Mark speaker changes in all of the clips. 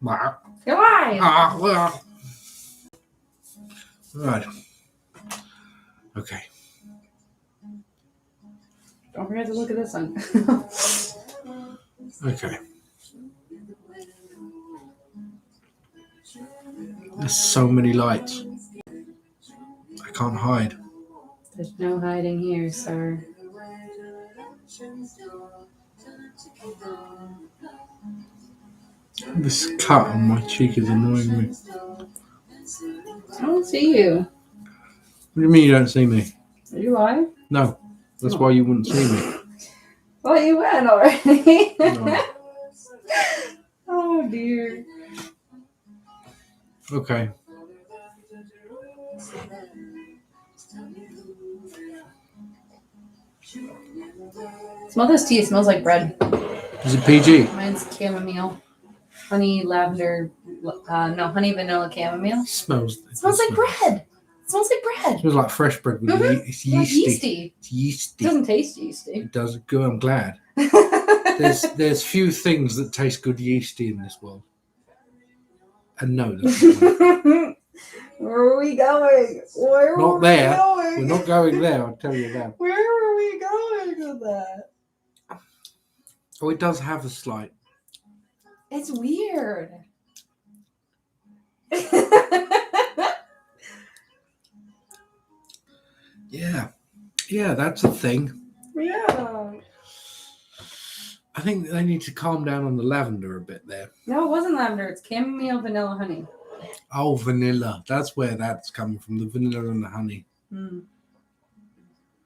Speaker 1: Goodbye.
Speaker 2: Right. Okay.
Speaker 1: Don't forget to look at this one.
Speaker 2: Okay. There's so many lights. I can't hide.
Speaker 1: There's no hiding here, sir.
Speaker 2: This cut on my cheek is annoying me.
Speaker 1: I don't see you.
Speaker 2: What do you mean you don't see me?
Speaker 1: Are you live?
Speaker 2: No. That's why you wouldn't see me.
Speaker 1: Well, you went already.
Speaker 2: No.
Speaker 1: Oh, dear.
Speaker 2: Okay.
Speaker 1: Smell this tea. It smells like bread.
Speaker 2: Is it PG?
Speaker 1: Mine's chamomile. Honey, lavender. No, honey, vanilla, chamomile.
Speaker 2: It smells
Speaker 1: Like bread. It smells like bread.
Speaker 2: It smells like fresh bread. With It's yeasty.
Speaker 1: Like yeasty.
Speaker 2: It's yeasty.
Speaker 1: It doesn't taste yeasty.
Speaker 2: It does good. I'm glad. There's few things that taste good yeasty in this world. And no, that's not one.
Speaker 1: Where are we going?
Speaker 2: Not there. We're not going there, I'll tell you that.
Speaker 1: Where are we going with that?
Speaker 2: Oh, it does have a slight.
Speaker 1: It's weird.
Speaker 2: Yeah, that's a thing.
Speaker 1: Yeah.
Speaker 2: I think they need to calm down on the lavender a bit there.
Speaker 1: No, it wasn't lavender. It's chamomile, vanilla, honey.
Speaker 2: Oh, vanilla. That's where that's coming from, the vanilla and the honey.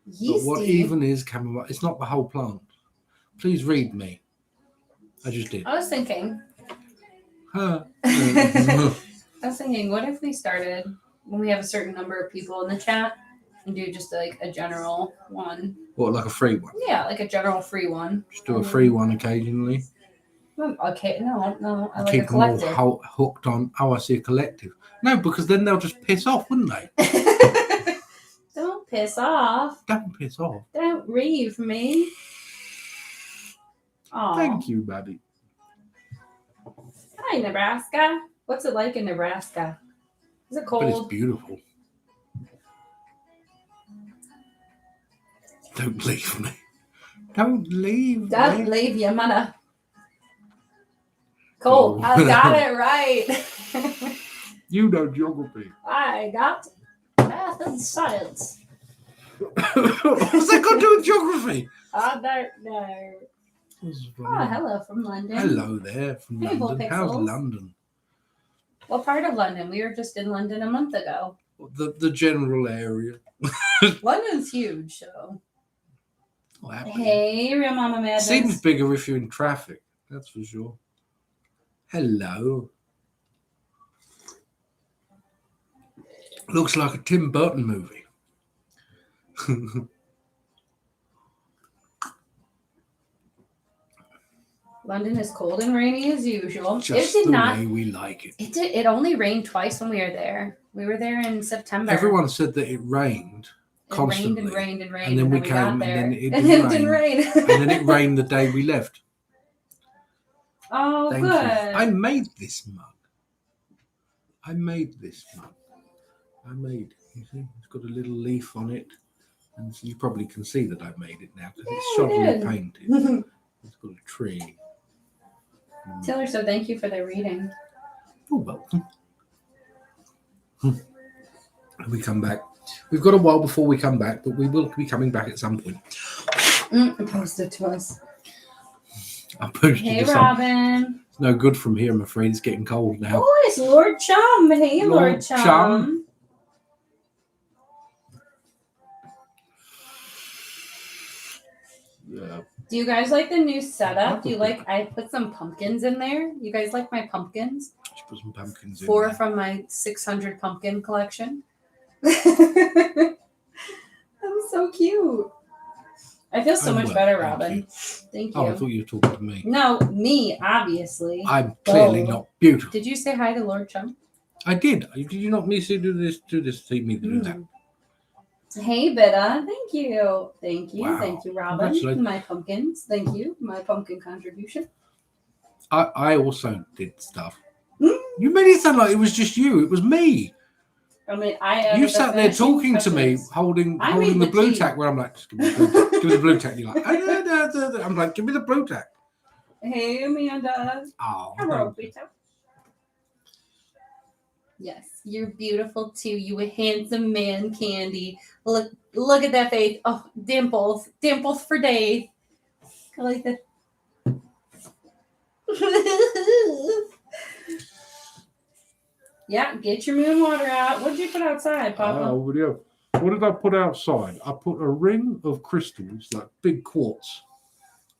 Speaker 1: Yeasty.
Speaker 2: But what even is chamomile? It's not the whole plant. Please read me. I just did.
Speaker 1: I was thinking,
Speaker 2: Huh.
Speaker 1: what if we started when we have a certain number of people in the chat and do just like a general one?
Speaker 2: What, like a free one?
Speaker 1: Yeah, like a general free one.
Speaker 2: Just do a free one occasionally.
Speaker 1: Okay, no, I like
Speaker 2: Keep
Speaker 1: a collective.
Speaker 2: them all hooked on. Oh, I see a collective. No, because then they'll just piss off, wouldn't they?
Speaker 1: Don't piss off.
Speaker 2: Don't piss off.
Speaker 1: Don't reave me. Aww.
Speaker 2: Thank you, baby.
Speaker 1: Hi, Nebraska. What's it like in Nebraska? Is it cold?
Speaker 2: But it's beautiful. Don't leave me. Don't leave
Speaker 1: Don't
Speaker 2: me.
Speaker 1: leave your mother. Cool.
Speaker 2: Oh.
Speaker 1: I got it right.
Speaker 2: You know geography.
Speaker 1: I got math and science.
Speaker 2: What's that got to do with geography?
Speaker 1: I don't know. Oh, hello from London.
Speaker 2: Hello there from
Speaker 1: Hey,
Speaker 2: London. How's London?
Speaker 1: What part of London? We were just in London a month ago.
Speaker 2: The general area.
Speaker 1: London's huge, so.
Speaker 2: Well,
Speaker 1: Hey, Real Mama Madness.
Speaker 2: Seems bigger if you're in traffic. That's for sure. Hello. Looks like a Tim Burton movie.
Speaker 1: London is cold and rainy as usual.
Speaker 2: Just
Speaker 1: it did
Speaker 2: the
Speaker 1: not.
Speaker 2: way we like it.
Speaker 1: It only rained twice when we were there. We were there in September.
Speaker 2: Everyone said that it rained constantly.
Speaker 1: It rained and rained.
Speaker 2: And then we
Speaker 1: got
Speaker 2: came
Speaker 1: there.
Speaker 2: and then it
Speaker 1: didn't rain.
Speaker 2: And then it rained the day we left.
Speaker 1: Oh,
Speaker 2: Thank
Speaker 1: good.
Speaker 2: you. I made this mug. You see, it's got a little leaf on it. And so you probably can see that I made it now because it's shoddily painted. It's got a tree.
Speaker 1: Taylor, so thank you for the reading.
Speaker 2: You're welcome. And we come back. We've got a while before we come back, but we will be coming back at some point.
Speaker 1: Post it to us.
Speaker 2: I'll post
Speaker 1: Hey,
Speaker 2: it.
Speaker 1: Robin.
Speaker 2: It's no good from here, I'm afraid. It's getting cold now.
Speaker 1: Oh, it's Lord Chum. Hey, Lord Chum.
Speaker 2: Yeah.
Speaker 1: Do you guys like the new setup? I put some pumpkins in there. You guys like my pumpkins?
Speaker 2: Just put some pumpkins in
Speaker 1: 4
Speaker 2: there.
Speaker 1: from my 600 pumpkin collection. I'm so cute. I feel so much better, Robin. Thank you.
Speaker 2: Oh, I thought you were talking to me.
Speaker 1: No, me, obviously.
Speaker 2: I'm clearly not beautiful.
Speaker 1: Did you say hi to Lord Chum?
Speaker 2: I did. Did you not miss to do this? See me do that.
Speaker 1: Hey, Betta. Thank you. Thank you.
Speaker 2: Wow.
Speaker 1: Thank you, Robin. My pumpkins. Thank you. My pumpkin contribution.
Speaker 2: I also did stuff. You made it sound like it was just you. It was me.
Speaker 1: I mean, I added
Speaker 2: You
Speaker 1: the
Speaker 2: sat there
Speaker 1: finishing
Speaker 2: talking to me,
Speaker 1: touches.
Speaker 2: holding
Speaker 1: I made
Speaker 2: the
Speaker 1: the
Speaker 2: blue
Speaker 1: tea.
Speaker 2: tack. Where I'm like, just give me the blue tack. Give me the blue tack. You're like, I'm like, give me the blue tack.
Speaker 1: Hey, Amanda.
Speaker 2: Oh,
Speaker 1: Hello, Peter. Yes, you're beautiful too. You a handsome man, Candy. Look at that face. Oh, dimples for days. I like that. Yeah, get your moon water out. What did you put outside, Papa?
Speaker 2: What did I put outside? I put a ring of crystals, like big quartz,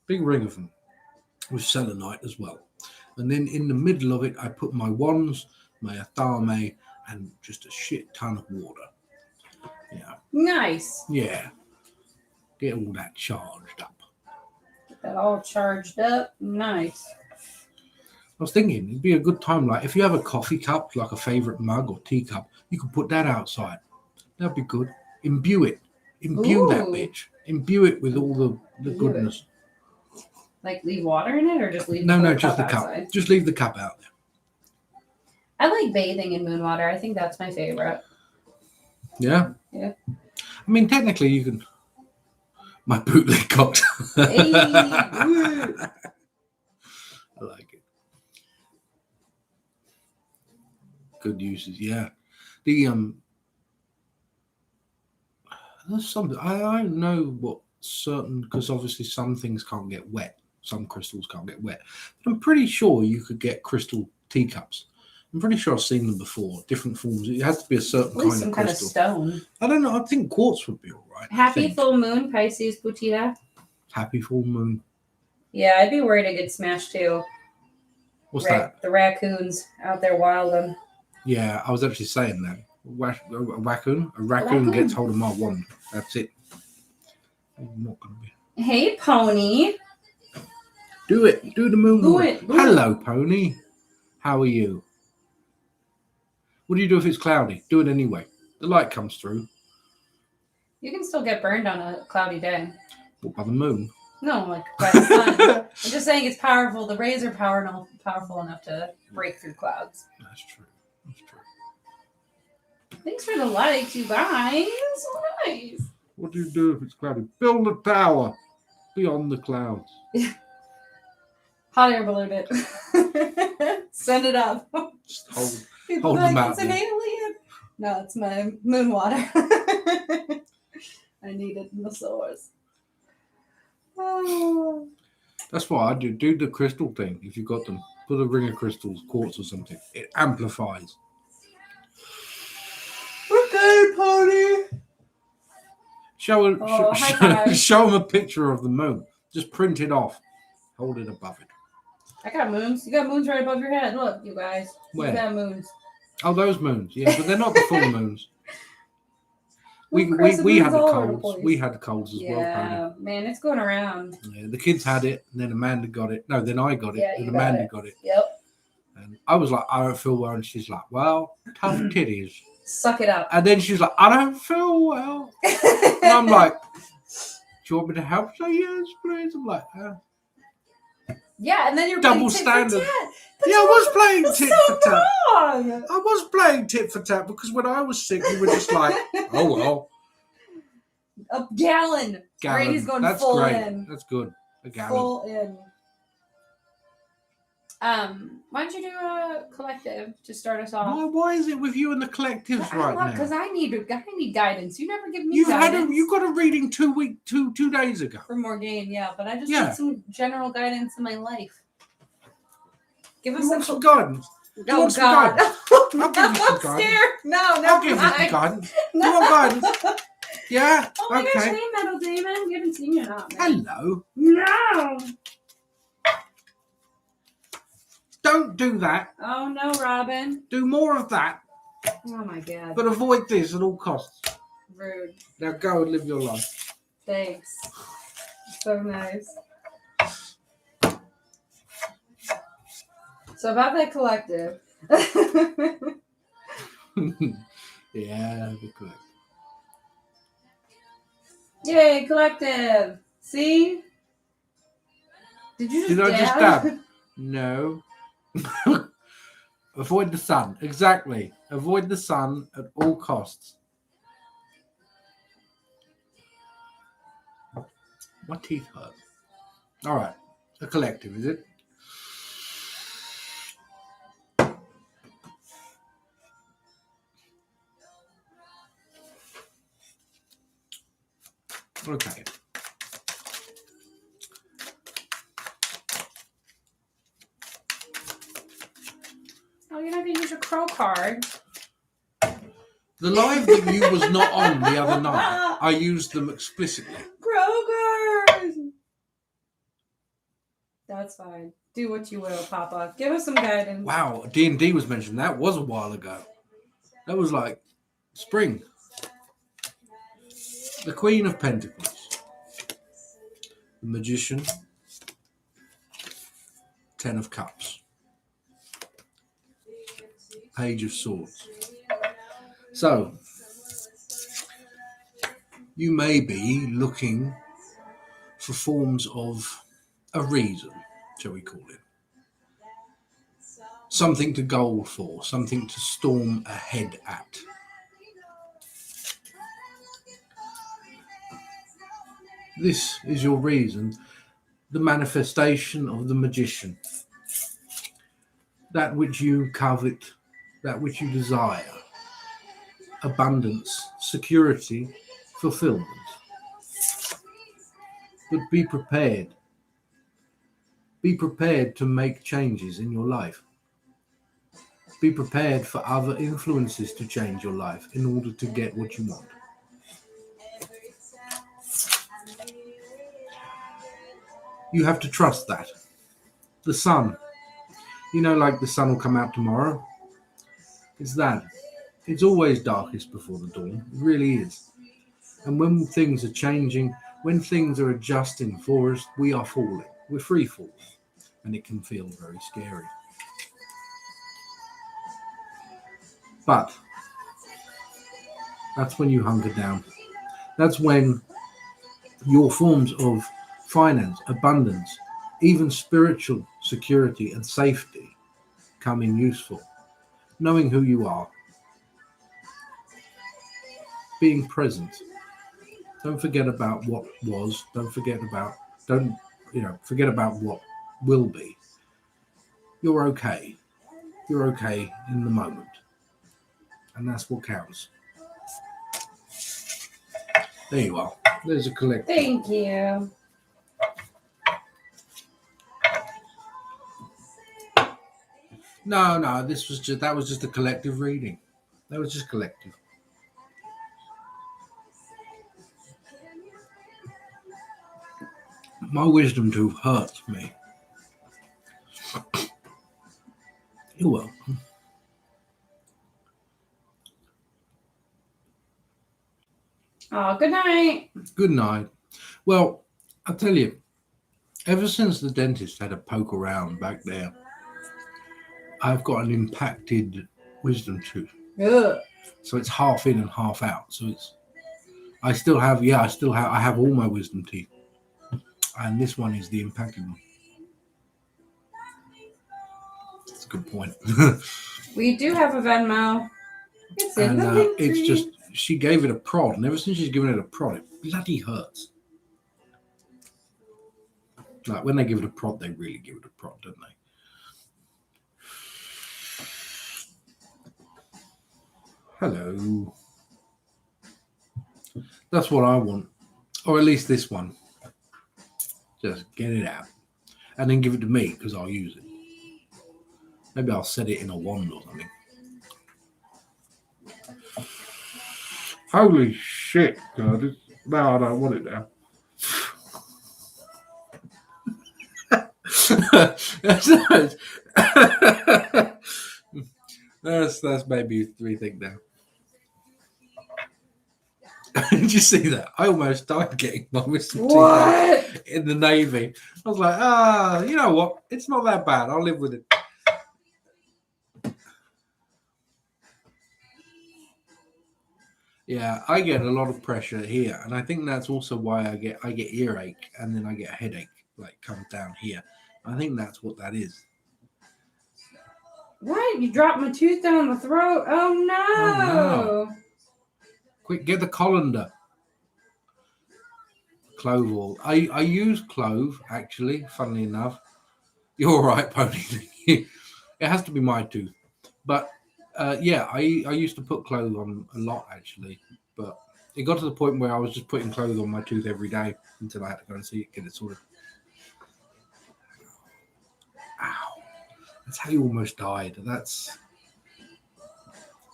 Speaker 2: big ring of them, with selenite as well. And then in the middle of it, I put my wands, my athame, and just a shit ton of water. Yeah.
Speaker 1: Nice.
Speaker 2: Yeah. Get all that charged up.
Speaker 1: Get that all charged up. Nice.
Speaker 2: I was thinking it'd be a good time, like if you have a coffee cup, like a favorite mug or teacup, you could put that outside. That'd be good. Imbue it. Imbue that bitch. Imbue it with all the goodness.
Speaker 1: Like leave water in it, or just leave
Speaker 2: just the cup.
Speaker 1: outside?
Speaker 2: Just leave the cup out there.
Speaker 1: I like bathing in moon water. I think that's my favorite.
Speaker 2: Yeah?
Speaker 1: Yeah.
Speaker 2: I mean, technically you can... My bootleg cocktail.
Speaker 1: Hey.
Speaker 2: I like it. Good uses, yeah. There's something... I don't know what certain... Because obviously some things can't get wet. Some crystals can't get wet. But I'm pretty sure you could get crystal teacups. I'm pretty sure I've seen them before. Different forms. It has to be a certain kind of crystal.
Speaker 1: Some kind of stone.
Speaker 2: I don't know. I think quartz would be all right.
Speaker 1: Happy full moon, Pisces, Butita.
Speaker 2: Happy full moon.
Speaker 1: Yeah, I'd be worried I'd get smashed too.
Speaker 2: What's that?
Speaker 1: The raccoons out there wilding.
Speaker 2: Yeah, I was actually saying that. A raccoon gets hold of my wand. That's it. I'm not going to be.
Speaker 1: Hey, Pony.
Speaker 2: Do it. Do the moon.
Speaker 1: Do it.
Speaker 2: Hello, Pony. How are you? What do you do if it's cloudy? Do it anyway. The light comes through.
Speaker 1: You can still get burned on a cloudy day.
Speaker 2: What, by the moon?
Speaker 1: No, like by the sun. I'm just saying it's powerful. The rays are powerful enough to break through clouds.
Speaker 2: That's true.
Speaker 1: Thanks for the likes, you guys. So nice.
Speaker 2: What do you do if it's cloudy? Build a tower beyond the clouds.
Speaker 1: Hot air balloon it. Send it up.
Speaker 2: Just hold them out.
Speaker 1: It's an alien. No, it's my moon water. I need it in the source. Oh.
Speaker 2: That's why I do. Do the crystal thing. If you've got them, put a ring of crystals, quartz or something. It amplifies. Okay, Pony. Show them a picture of the moon. Just print it off. Hold it above it.
Speaker 1: I got moons. You got moons right above your head. Look, you guys.
Speaker 2: Where?
Speaker 1: You got moons.
Speaker 2: Oh, those moons. Yeah, but they're not the full moons. We had the colds. We had the colds as well.
Speaker 1: Yeah, man, it's going around.
Speaker 2: Yeah, the kids had it, and then Amanda got it. No, then I got it, and Amanda got it.
Speaker 1: Yep.
Speaker 2: And I was like, I don't feel well, and she's like, well, tough titties.
Speaker 1: Suck it up.
Speaker 2: And then she's like, I don't feel well. And I'm like, do you want me to help? So yes, please. I'm like,
Speaker 1: yeah, and then you're
Speaker 2: double standard. Yeah, I was playing tit for tat. I was playing tit for tat because when I was sick, you were just like, oh well.
Speaker 1: A gallon. Brady's going
Speaker 2: That's
Speaker 1: full
Speaker 2: great.
Speaker 1: in.
Speaker 2: That's good. A gallon.
Speaker 1: Full in. Why don't you do a collective to start us off?
Speaker 2: Why is it with you and the collectives right now?
Speaker 1: Because I need guidance. You never give me guidance.
Speaker 2: You got a reading 2 days ago.
Speaker 1: For Morgane, yeah, but I just need some general guidance in my life. Give us
Speaker 2: some guidance.
Speaker 1: Oh God!
Speaker 2: I'll give you some guidance.
Speaker 1: No,
Speaker 2: I'll give you some guidance. No. You want guidance? Yeah.
Speaker 1: Oh my gosh, hey, Metal Damon. We haven't seen you not.
Speaker 2: Hello.
Speaker 1: No.
Speaker 2: Don't do that.
Speaker 1: Oh no, Robin.
Speaker 2: Do more of that.
Speaker 1: Oh my God.
Speaker 2: But avoid this at all costs.
Speaker 1: Rude.
Speaker 2: Now go and live your life.
Speaker 1: Thanks. So nice. So about that collective.
Speaker 2: Yeah, the collective.
Speaker 1: Yay, collective. See? Did you just
Speaker 2: I just dab? No. Avoid the sun. Exactly. Avoid the sun at all costs. My teeth hurt. All right. A collective, is it? Okay.
Speaker 1: Oh, you're not going to use your crow card.
Speaker 2: The live that you was not on the other night, I used them explicitly.
Speaker 1: Crow cards! That's fine. Do what you will, Papa. Give us some guidance.
Speaker 2: Wow, D&D was mentioned. That was a while ago. That was like spring. The Queen of Pentacles. The Magician. 10 of Cups. Page of Swords. So, you may be looking for forms of a reason, shall we call it. Something to goal for, something to storm ahead at. This is your reason, the manifestation of the Magician. That which you covet, that which you desire. Abundance, security, fulfillment. But be prepared. Be prepared to make changes in your life. Be prepared for other influences to change your life in order to get what you want. You have to trust that. The sun. Like the sun will come out tomorrow. It's that. It's always darkest before the dawn. It really is. And when things are changing, when things are adjusting for us, we are falling. We're free falling. And it can feel very scary. But that's when you hunker down. That's when your forms of finance, abundance, even spiritual security and safety come in useful. Knowing who you are. Being present. Don't forget about what was. Forget about what will be. You're okay. You're okay in the moment. And that's what counts. There you are. There's a collective.
Speaker 1: Thank you.
Speaker 2: No, that was just a collective reading. That was just collective. My wisdom tooth hurts me. You're welcome.
Speaker 1: Oh, good night.
Speaker 2: Good night. Well, I'll tell you, ever since the dentist had a poke around back there, I've got an impacted wisdom tooth.
Speaker 1: Ugh.
Speaker 2: So it's half in and half out. So I have all my wisdom teeth. And this one is the impacted one. That's a good point.
Speaker 1: We do have a Venmo. It's in the link
Speaker 2: it's
Speaker 1: tree.
Speaker 2: just, she gave it a prod. And ever since she's given it a prod, it bloody hurts. Like when they give it a prod, they really give it a prod, don't they? Hello. That's what I want. Or at least this one. Just get it out. And then give it to me because I'll use it. Maybe I'll set it in a wand or something. Holy shit, God. No, I don't want it now. That's maybe 3 things now. Did you see that? I almost died getting my wisdom teeth out in the Navy. I was like, you know what? It's not that bad. I'll live with it. Yeah, I get a lot of pressure here, and I think that's also why I get earache, and then I get a headache, like comes down here. I think that's what that is.
Speaker 1: What? You dropped my tooth down the throat? Oh no!
Speaker 2: Oh, no. Quick, get the colander. Clove oil. I use clove, actually, funnily enough. You're all right, Pony. It has to be my tooth. But, yeah, I used to put clove on a lot, actually. But it got to the point where I was just putting clove on my tooth every day until I had to go and see it, get it sorted. Ow. That's how you almost died.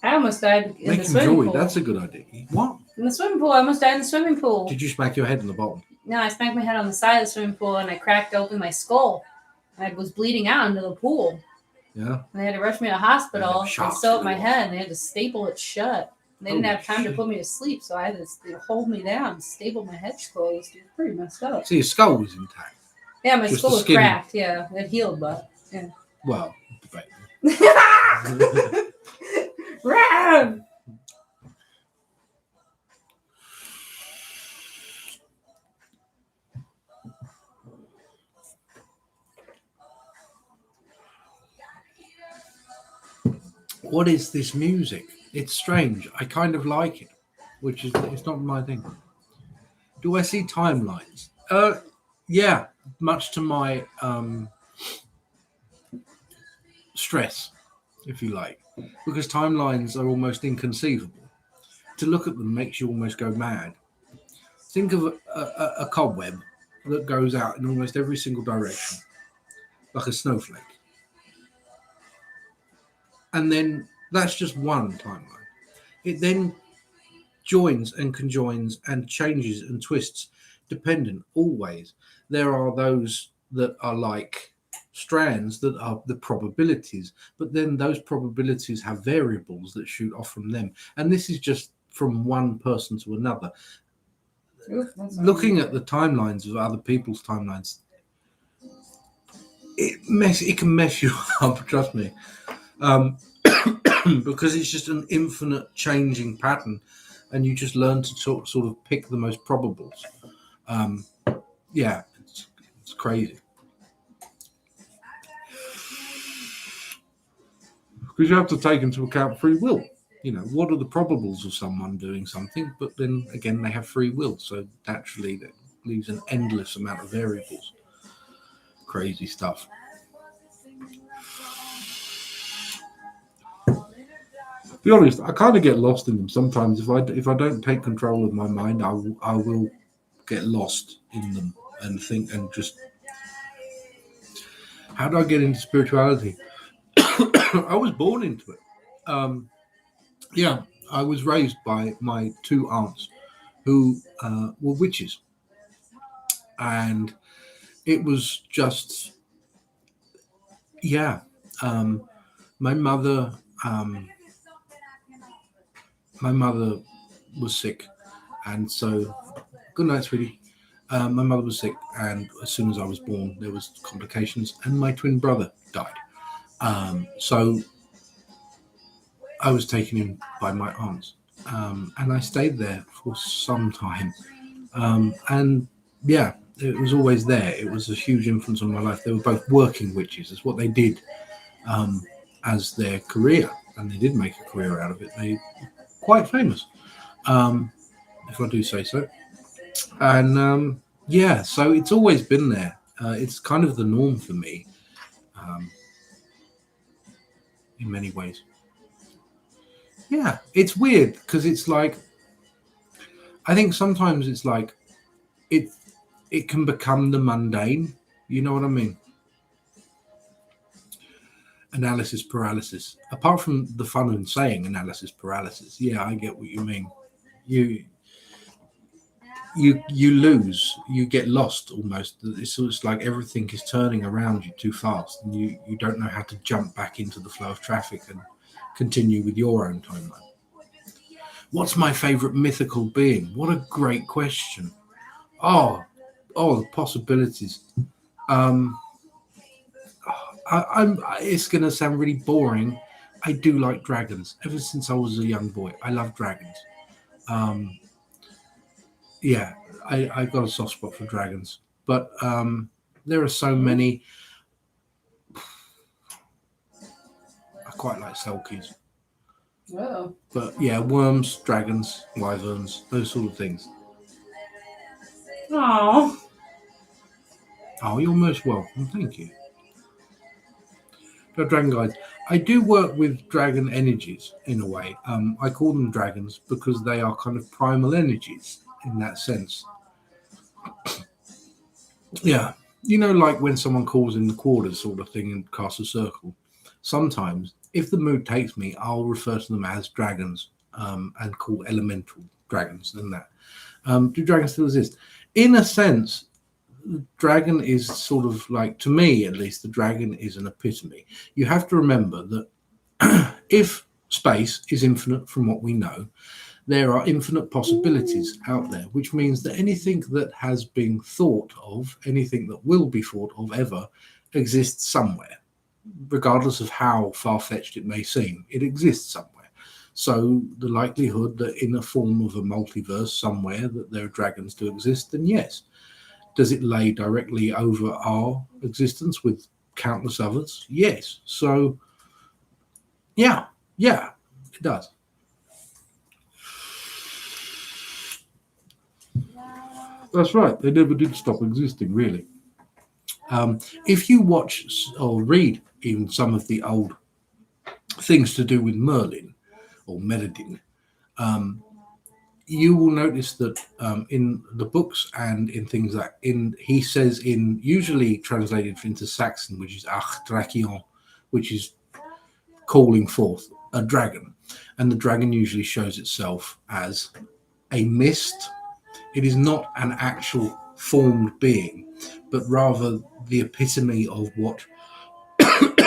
Speaker 1: I almost died in the swimming pool.
Speaker 2: That's a good idea. What?
Speaker 1: In the swimming pool. I almost died in the swimming pool.
Speaker 2: Did you smack your head in the bottom?
Speaker 1: No, I smacked my head on the side of the swimming pool and I cracked open my skull. I was bleeding out into the pool.
Speaker 2: Yeah.
Speaker 1: And they had to rush me to the hospital and sew up my head and they had to staple it shut. They didn't have time to put me to sleep, so I had to hold me down, staple my head closed. It was pretty messed up.
Speaker 2: So your skull was intact?
Speaker 1: Yeah, my skull was cracked. Yeah, it healed, but yeah.
Speaker 2: Well,
Speaker 1: Run!
Speaker 2: What is this music? It's strange. I kind of like it, which is it's not my thing. Do I see timelines? Yeah, much to my stress, if you like, because timelines are almost inconceivable. To look at them makes you almost go mad. Think of a cobweb that goes out in almost every single direction, like a snowflake. And then that's just one timeline. It then joins and conjoins and changes and twists, dependent always. There are those that are like strands that are the probabilities, but then those probabilities have variables that shoot off from them. And this is just from one person to another. Looking at the timelines of other people's timelines, it can mess you up, trust me. Because it's just an infinite changing pattern and you just learn to sort of pick the most probables. Yeah, it's crazy. Because you have to take into account free will. You know, what are the probables of someone doing something? But then again, they have free will. So naturally, that leaves an endless amount of variables. Crazy stuff. To be honest, I kind of get lost in them sometimes. If I don't take control of my mind, I will get lost in them and think and just, how do I get into spirituality? I was born into it. Yeah, I was raised by my two aunts who were witches, and it was just, yeah. My mother was sick, and so good night, sweetie. My mother was sick, and as soon as I was born, there was complications, and my twin brother died. So I was taken in by my aunts, and I stayed there for some time. And yeah, it was always there. It was a huge influence on my life. They were both working witches. That's what they did as their career, and they did make a career out of it. They quite famous, if I do say so. And yeah, so it's always been there. It's kind of the norm for me in many ways. Yeah, it's weird because it's like, I think sometimes it's like it can become the mundane. You know what I mean? Analysis paralysis. Apart from the fun in saying analysis paralysis, yeah, I get what you mean. You lose, you get lost almost. It's like everything is turning around you too fast, and you don't know how to jump back into the flow of traffic and continue with your own timeline. What's my favorite mythical being? What a great question. Oh, the possibilities. It's going to sound really boring. I do like dragons. Ever since I was a young boy, I love dragons. Yeah, I got a soft spot for dragons. But there are so many. quite like selkies.
Speaker 1: Oh.
Speaker 2: But yeah, worms, dragons, wyverns, those sort of things.
Speaker 1: Oh.
Speaker 2: Oh, you're most welcome. Thank you. So, dragon guides. I do work with dragon energies in a way. I call them dragons because they are kind of primal energies in that sense. Yeah. Like when someone calls in the quarters sort of thing and casts a circle. Sometimes, if the mood takes me, I'll refer to them as dragons and call elemental dragons and that. Do dragons still exist? In a sense, the dragon is sort of like, to me at least, the dragon is an epitome. You have to remember that if space is infinite from what we know, there are infinite possibilities out there, which means that anything that has been thought of, anything that will be thought of ever, exists somewhere, regardless of how far-fetched it may seem. It exists somewhere. So the likelihood that in a form of a multiverse somewhere that there are dragons to exist, then yes. Does it lay directly over our existence with countless others? Yes. So, yeah, it does. That's right. They never did stop existing, really. If you watch or read even some of the old things to do with Merlin or Merlin, you will notice that in the books and in things that he says in usually translated into Saxon, which is Ach Drakion, which is calling forth a dragon, and the dragon usually shows itself as a mist. It is not an actual formed being, but rather the epitome of what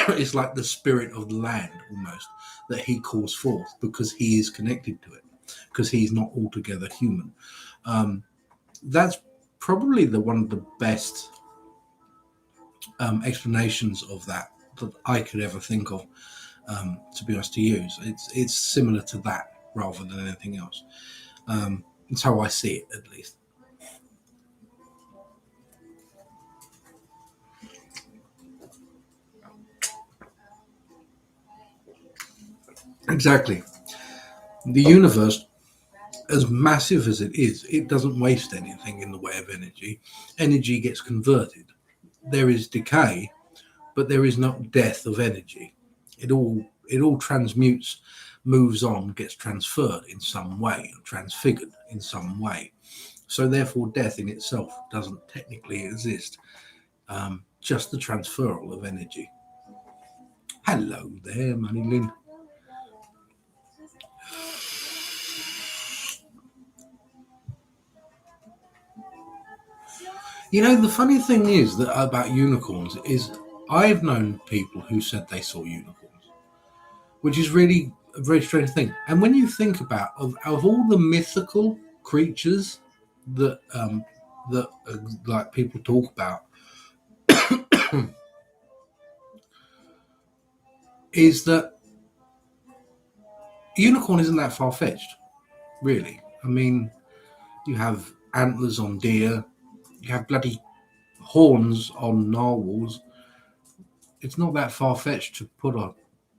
Speaker 2: is like the spirit of the land almost that he calls forth because he is connected to it, because he's not altogether human. That's probably one of the best explanations of that I could ever think of, to be honest, to use. It's similar to that rather than anything else. It's how I see it, at least. Exactly. The universe, as massive as it is, it doesn't waste anything in the way of energy. Energy gets converted. There is decay, but there is not death of energy. It all transmutes, moves on, gets transferred in some way, or transfigured in some way. So therefore, death in itself doesn't technically exist. Just the transferal of energy. Hello there, Money Lynn. The funny thing is that about unicorns is I've known people who said they saw unicorns, which is really a very strange thing. And when you think about of all the mythical creatures that like people talk about, is that unicorn isn't that far fetched, really. I mean, you have antlers on deer, you have bloody horns on narwhals. It's not that far fetched to put a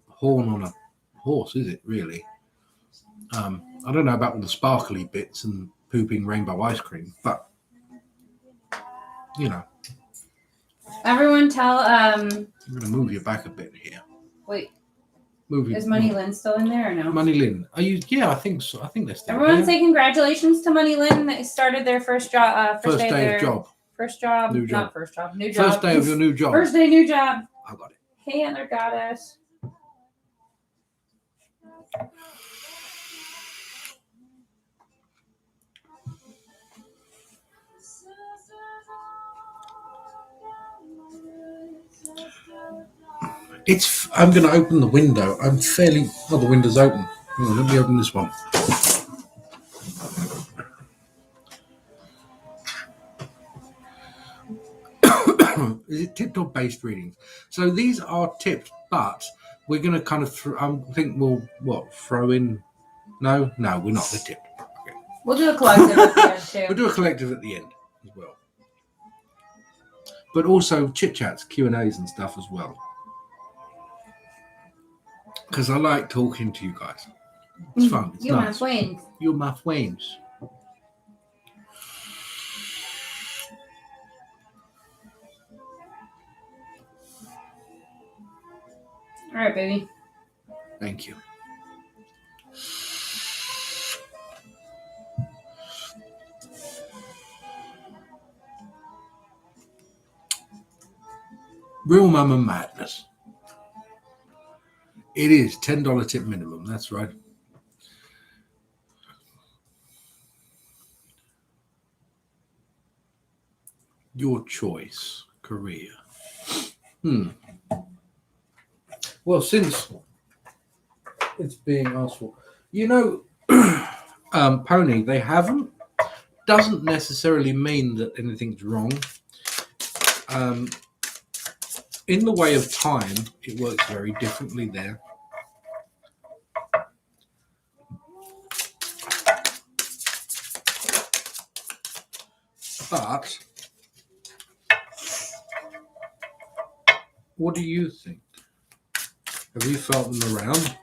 Speaker 2: horn on a horse, is it, really? I don't know about all the sparkly bits and pooping rainbow ice cream, but
Speaker 1: Everyone tell
Speaker 2: I'm going to move you back a bit here.
Speaker 1: Wait. Is Money Lynn still in there or no?
Speaker 2: Money Lynn. Are you? Yeah, I think so. I think they're still
Speaker 1: Everyone
Speaker 2: there.
Speaker 1: say congratulations to Money Lynn that started their first job.
Speaker 2: First day of job.
Speaker 1: First job.
Speaker 2: New job.
Speaker 1: Not first job. New job.
Speaker 2: First day of your new job.
Speaker 1: First day, new job.
Speaker 2: I got it.
Speaker 1: Hey, Other Goddess.
Speaker 2: I'm going to open the window. The window's open. Let me open this one. Is it tipped or based readings? So these are tipped, but we're going to kind of think we'll throw in. No, we're not. They're tipped. Okay.
Speaker 1: We'll do a collective at the end too.
Speaker 2: We'll do a collective at the end as well. But also chit chats, Q&As and stuff as well. because I like talking to you guys. It's fun. It's
Speaker 1: You're
Speaker 2: nice.
Speaker 1: my friend.
Speaker 2: You're my friends.
Speaker 1: All right, baby.
Speaker 2: Thank you. Real Mama Madness. It is $10 tip minimum. That's right. Your choice, career. Well, since it's being asked for, Pony, they haven't. Doesn't necessarily mean that anything's wrong. In the way of time, it works very differently there. But what do you think? Have you felt them around?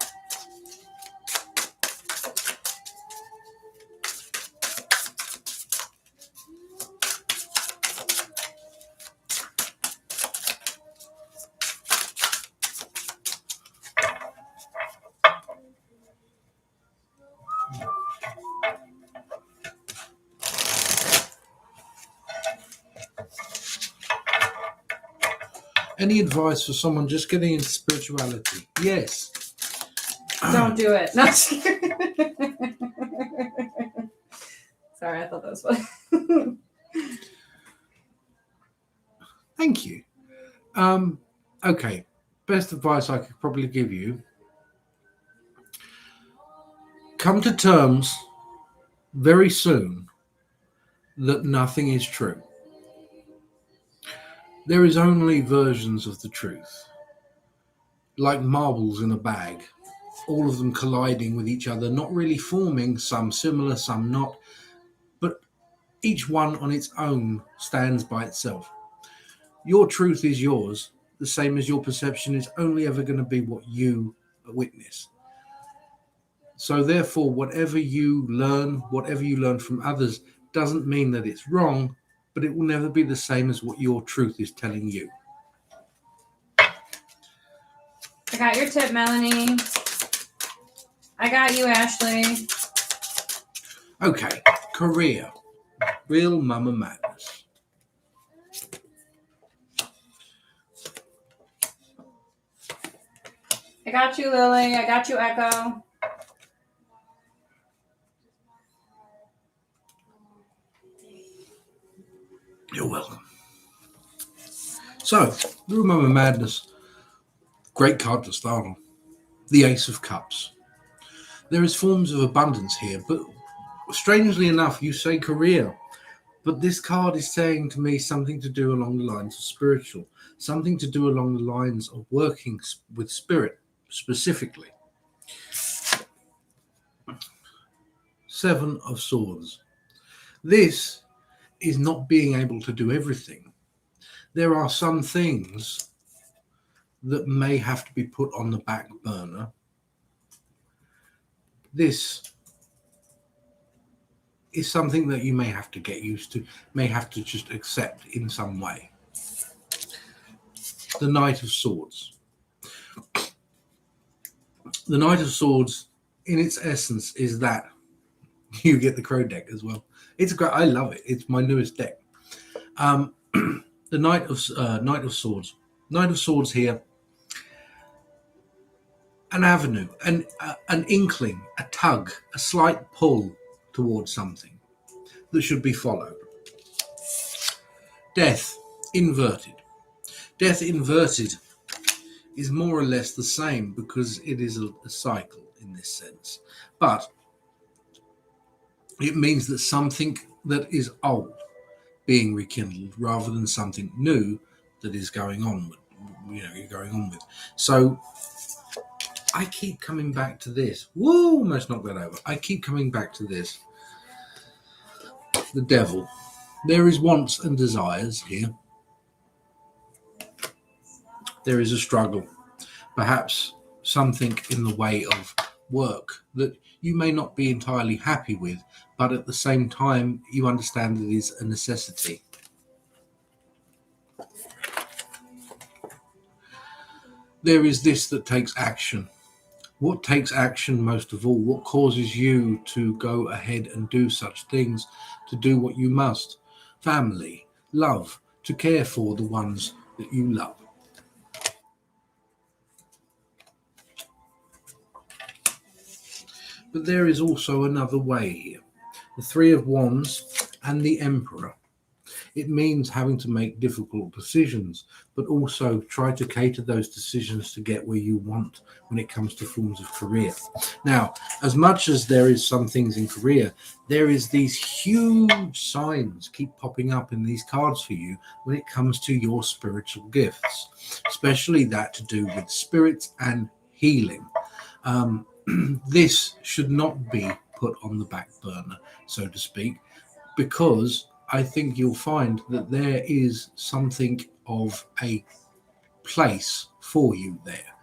Speaker 2: Any advice for someone just getting into spirituality? Yes.
Speaker 1: Don't do it. No. Sorry, I thought that was funny.
Speaker 2: Thank you. Okay. Best advice I could probably give you. Come to terms very soon that nothing is true. There is only versions of the truth, like marbles in a bag, all of them colliding with each other, not really forming, some similar, some not, but each one on its own stands by itself. Your truth is yours, the same as your perception is only ever going to be what you witness. So therefore, whatever you learn from others doesn't mean that it's wrong, but it will never be the same as what your truth is telling you.
Speaker 1: I got your tip, Melanie. I got you, Ashley.
Speaker 2: Okay, career. Real Mama Madness.
Speaker 1: I got you, Lily. I got you, Echo.
Speaker 2: You're welcome. So, Real Mama Madness. Great card to start on. The Ace of Cups. There is forms of abundance here, but strangely enough, you say career. But this card is saying to me something to do along the lines of spiritual, something to do along the lines of working with spirit specifically. Seven of Swords. This is not being able to do everything. There are some things that may have to be put on the back burner. This is something that you may have to get used to, may have to just accept in some way. The Knight of Swords. The Knight of Swords, in its essence, is that you get the Crow deck as well. It's great. I love it. It's my newest deck. The Knight of Swords. Knight of Swords here. An avenue, an inkling, a tug, a slight pull towards something that should be followed. Death inverted. Death inverted is more or less the same because it is a cycle in this sense. But it means that something that is old being rekindled rather than something new that is going on with. So I keep coming back to this. Whoa, almost knocked that over. I keep coming back to this. The Devil. There is wants and desires here. There is a struggle. Perhaps something in the way of work that you may not be entirely happy with, but at the same time you understand it is a necessity. There is this that takes action. What takes action most of all? What causes you to go ahead and do such things, to do what you must? Family, love, to care for the ones that you love. But there is also another way here. The Three of Wands and the Emperor. It means having to make difficult decisions, but also try to cater those decisions to get where you want when it comes to forms of career. Now, as much as there is some things in career, there is these huge signs keep popping up in these cards for you when it comes to your spiritual gifts, especially that to do with spirits and healing. This should not be put on the back burner, so to speak, because I think you'll find that there is something of a place for you there.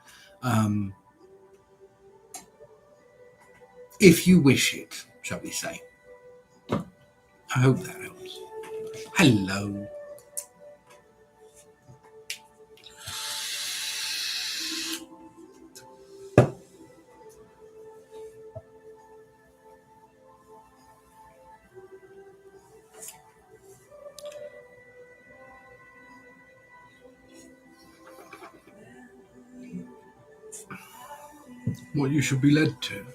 Speaker 2: If you wish it, shall we say. I hope that helps. Hello. What you should be led to.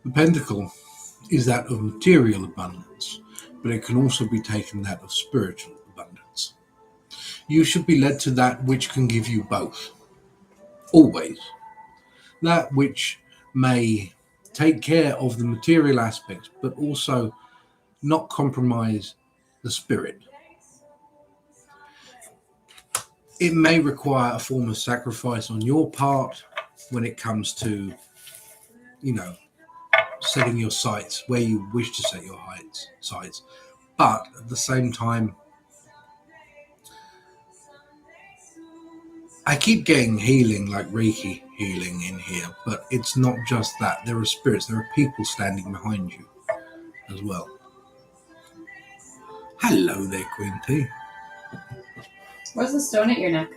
Speaker 2: The Pentacle is that of material abundance, but it can also be taken that of spiritual abundance. You should be led to that which can give you both. Always. That which may take care of the material aspects, but also not compromise the spirit. It may require a form of sacrifice on your part when it comes to, setting your sights where you wish to set your sights. But at the same time, I keep getting healing, like Reiki healing in here, but it's not just that. There are spirits, there are people standing behind you as well. Hello there, Queen T.
Speaker 1: What's the stone at your neck?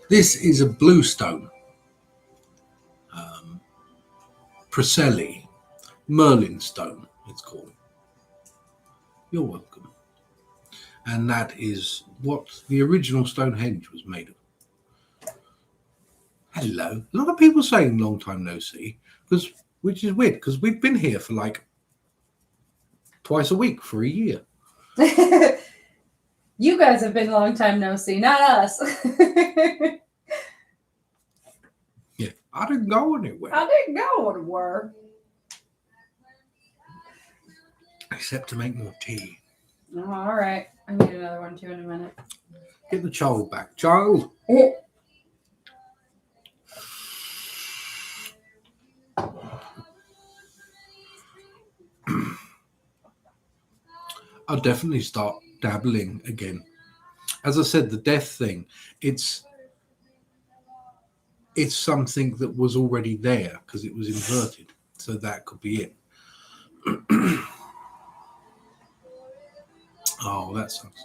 Speaker 2: This is a blue stone. Preseli. Merlin stone, it's called. You're welcome. And that is what the original Stonehenge was made of. Hello. A lot of people saying long time no see, which is weird, because we've been here for like twice a week for a year.
Speaker 1: You guys have been a long time no see, not us.
Speaker 2: Yeah, I didn't go anywhere.
Speaker 1: I didn't go anywhere.
Speaker 2: Except to make more tea.
Speaker 1: Oh, all right. I need another one too in a minute.
Speaker 2: Get the child back. Child! I'll definitely start dabbling again. As I said, the death thing, it's something that was already there because it was inverted. So that could be it. Oh, that sucks.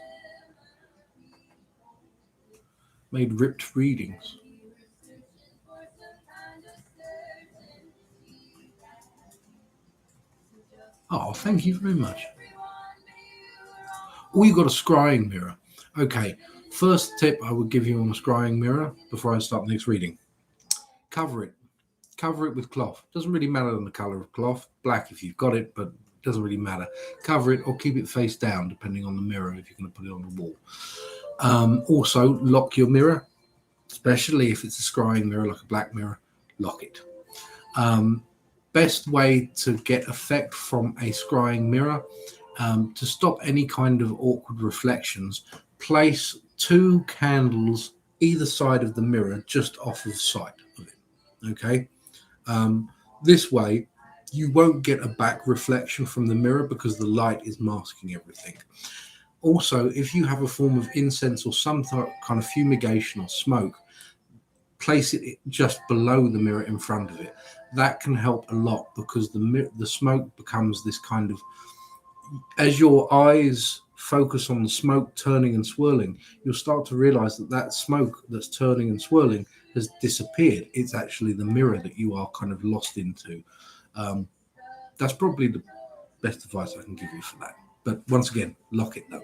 Speaker 2: Made ripped readings. Oh, thank you very much. Oh, you got a scrying mirror. Okay, first tip I would give you on a scrying mirror before I start the next reading. Cover it. Cover it with cloth. Doesn't really matter the colour of cloth. Black if you've got it, but it doesn't really matter. Cover it or keep it face down, depending on the mirror, if you're going to put it on the wall. Also, lock your mirror, especially if it's a scrying mirror, like a black mirror. Lock it. Best way to get effect from a scrying mirror, to stop any kind of awkward reflections, place 2 candles either side of the mirror, just off of the side of it. Okay, this way You won't get a back reflection from the mirror because the light is masking everything. Also, if you have a form of incense or some kind of fumigation or smoke, place it just below the mirror in front of it. That can help a lot because the smoke becomes this kind of, as your eyes focus on the smoke turning and swirling, you'll start to realize that smoke that's turning and swirling has disappeared. It's actually the mirror that you are kind of lost into. That's probably the best advice I can give you for that. But once again, lock it though.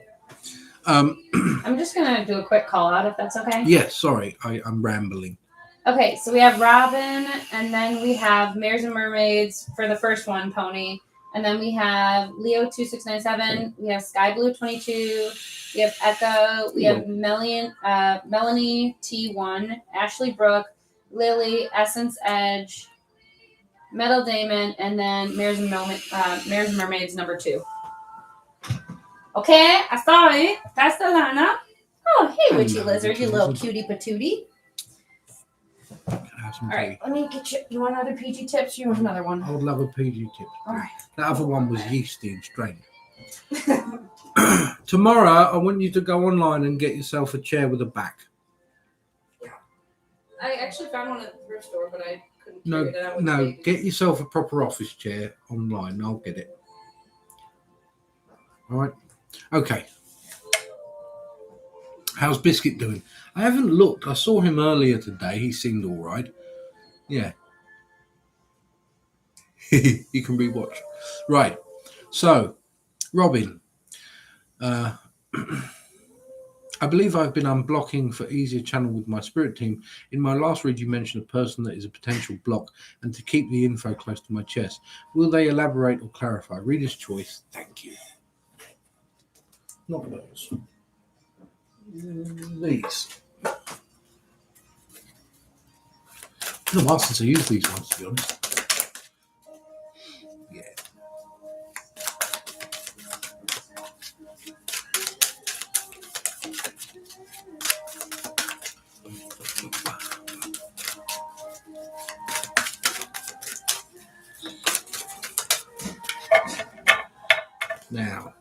Speaker 1: I'm just going to do a quick call out if that's okay.
Speaker 2: Yeah, sorry, I'm rambling.
Speaker 1: Okay, so we have Robin, and then we have Mares and Mermaids for the first one, Pony. And then we have Leo2697, we have Sky Blue 22, we have Echo, we have Melanie T1, Ashley Brooke, Lily, Essence Edge, Metal Damon, and then Mares and Mermaids number 2. Okay, I saw it. That's the lineup. Oh, hey, Witchy Lizard, you little cutie patootie. All right, let me get you. You want another PG tips? Or you want another one?
Speaker 2: I would love a PG tip.
Speaker 1: All right.
Speaker 2: That other one was yeasty and strange. Tomorrow, I want you to go online and get yourself a chair with a back.
Speaker 1: Yeah. I actually found one at the thrift store, but I couldn't carry it out with
Speaker 2: No, get yourself a proper office chair online. I'll get it. All right. Okay. How's Biscuit doing? I haven't looked. I saw him earlier today. He seemed all right. Yeah. You can rewatch. Right. So, Robin, I believe I've been unblocking for easier channel with my spirit team. In my last read, you mentioned a person that is a potential block and to keep the info close to my chest. Will they elaborate or clarify? Reader's choice. Thank you. Not those. These. It's been a while since I used these ones, to be honest. Yeah. Now.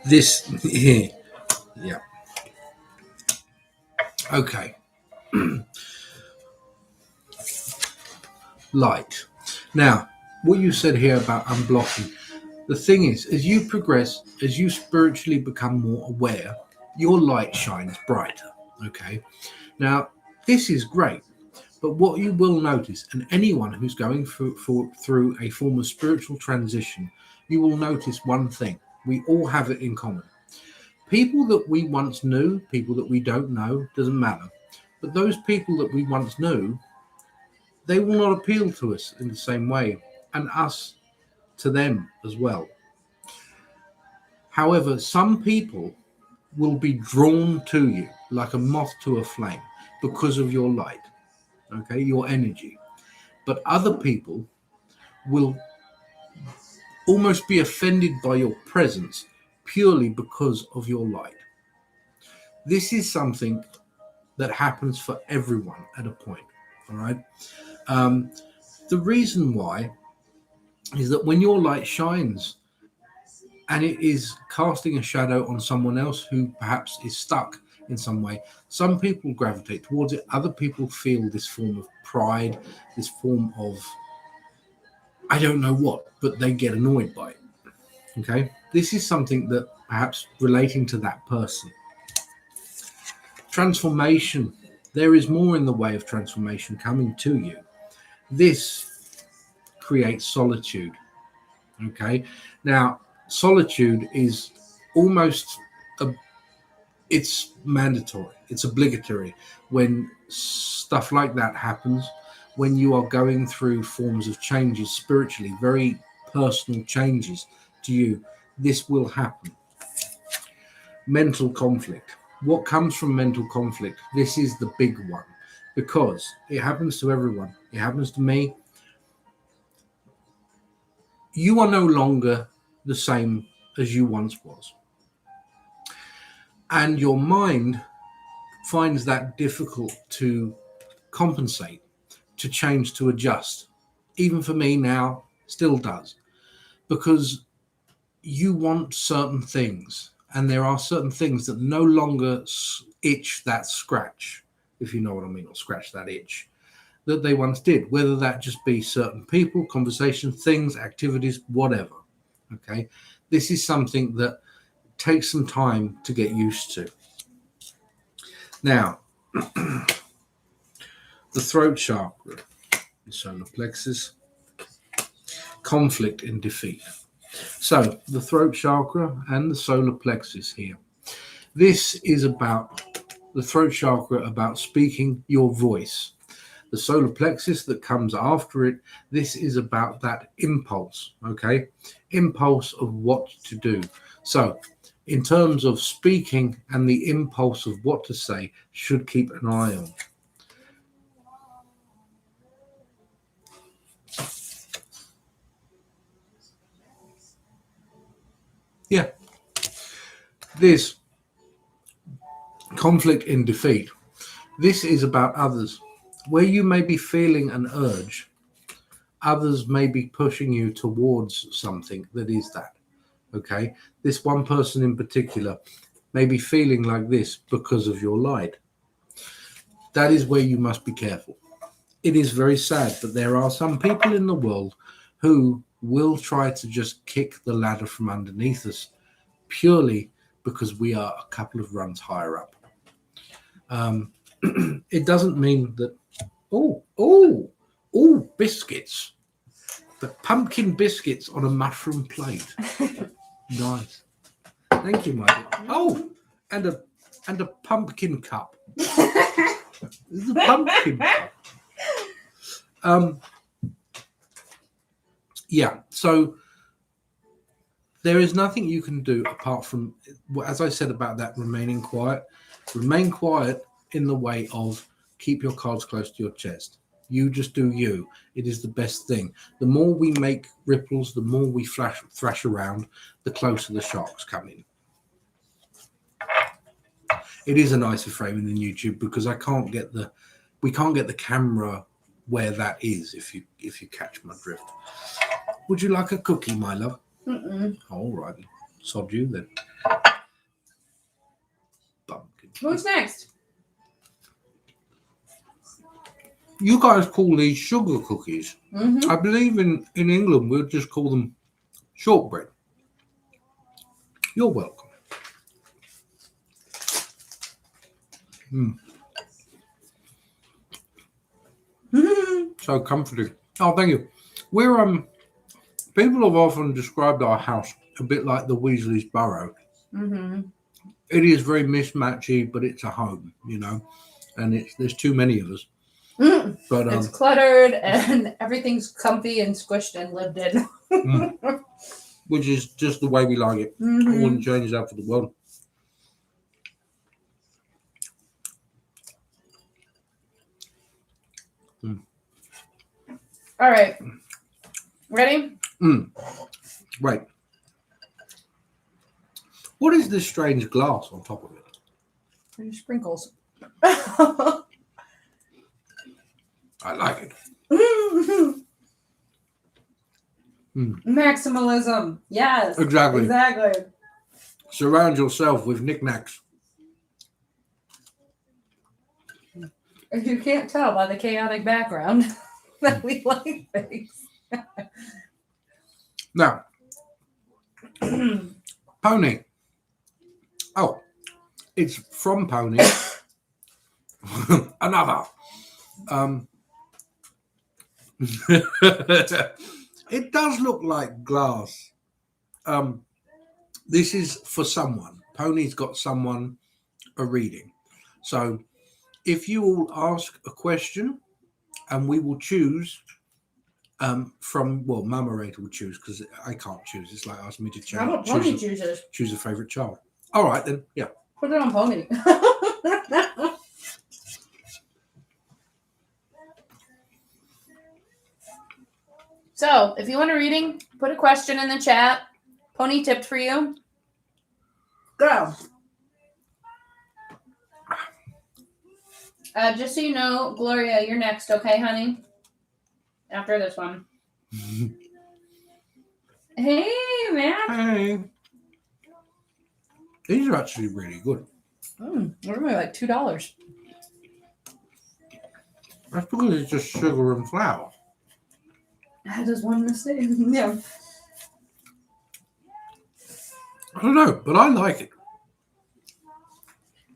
Speaker 2: This here. Yeah. Okay. Light. Now, what you said here about unblocking, the thing is, as you progress, as you spiritually become more aware, your light shines brighter. Okay. Now, this is great, but what you will notice, and anyone who's going through a form of spiritual transition, you will notice one thing. We all have it in common. People that we once knew, people that we don't know, doesn't matter. But those people that we once knew, they will not appeal to us in the same way, and us to them as well. However, some people will be drawn to you like a moth to a flame because of your light, okay, your energy. But other people will almost be offended by your presence purely because of your light. This is something that happens for everyone at a point, all right? The reason why is that when your light shines and it is casting a shadow on someone else who perhaps is stuck in some way, some people gravitate towards it. Other people feel this form of pride, this form of, I don't know what, but they get annoyed by it. Okay? This is something that perhaps relating to that person. Transformation. There is more in the way of transformation coming to you. This creates solitude. Okay? Now, solitude is almost it's mandatory. It's obligatory when stuff like that happens, when you are going through forms of changes spiritually, very personal changes to you. This will happen. Mental conflict. What comes from mental conflict? This is the big one because it happens to everyone. It happens to me. You are no longer the same as you once was. And your mind finds that difficult to compensate, to change, to adjust. Even for me now, still does. Because you want certain things, and there are certain things that no longer itch that scratch, if you know what I mean, or scratch that itch that they once did, whether that just be certain people, conversations, things, activities, whatever. Okay, this is something that takes some time to get used to. Now, the throat chakra, the solar plexus, conflict and defeat. So, the throat chakra and the solar plexus here. This is about the throat chakra, about speaking your voice. The solar plexus that comes after it, this is about that impulse, okay? Impulse of what to do. So, in terms of speaking and the impulse of what to say, should keep an eye on. Yeah. This conflict and defeat. This is about others. Where you may be feeling an urge, others may be pushing you towards something that is that. Okay? This one person in particular may be feeling like this because of your light. That is where you must be careful. It is very sad, but there are some people in the world who will try to just kick the ladder from underneath us purely because we are a couple of rungs higher up. It doesn't mean that, biscuits. The pumpkin biscuits on a mushroom plate. Nice. Thank you, Michael. Oh, and a pumpkin cup. The pumpkin cup. Yeah, so there is nothing you can do apart from, as I said about that, remaining quiet. Remain quiet in the way of keep your cards close to your chest. You just do you. It is the best thing. The more we make ripples, the more we thrash around, the closer the sharks come in. It is a nicer frame in YouTube because we can't get the camera where that is, if you catch my drift. Would you like a cookie, my love?
Speaker 1: Mm-mm.
Speaker 2: All right. Sod you then. Pumpkin.
Speaker 1: Who's next?
Speaker 2: You guys call these sugar cookies.
Speaker 1: Mm-hmm.
Speaker 2: I believe in England we'll just call them shortbread. You're welcome.
Speaker 1: Mm-hmm.
Speaker 2: So comforting. Oh, thank you. We're people have often described our house a bit like the Weasley's burrow.
Speaker 1: Mm-hmm.
Speaker 2: It is very mismatchy, but it's a home, and there's too many of us.
Speaker 1: Mm.
Speaker 2: But
Speaker 1: It's cluttered and everything's comfy and squished and lived in.
Speaker 2: Which is just the way we like it.
Speaker 1: Mm-hmm.
Speaker 2: I wouldn't change that for the world.
Speaker 1: All right. Ready?
Speaker 2: Wait. What is this strange glass on top of it?
Speaker 1: There's sprinkles.
Speaker 2: I like it.
Speaker 1: Maximalism. Yes.
Speaker 2: Exactly. Surround yourself with knickknacks.
Speaker 1: If you can't tell by the chaotic background that we like things.
Speaker 2: Now, Pony. Oh, it's from Pony. Another. It does look like glass. This is for someone. Pony's got someone a reading. So if you all ask a question and we will choose Moderator will choose because I can't choose. It's like asking me to
Speaker 1: How about Pony chooses?
Speaker 2: Choose a favorite child. All right, then. Yeah.
Speaker 1: Put it on Pony. So, if you want a reading, put a question in the chat. Pony tipped for you. Go. Just so you know, Gloria, you're next, okay, honey? After this one. Hey, man.
Speaker 2: Hey. These are actually really good.
Speaker 3: They're only like $2.
Speaker 2: That's because it's just sugar and flour.
Speaker 1: I just wanted to say, yeah.
Speaker 2: I don't know, but I like it.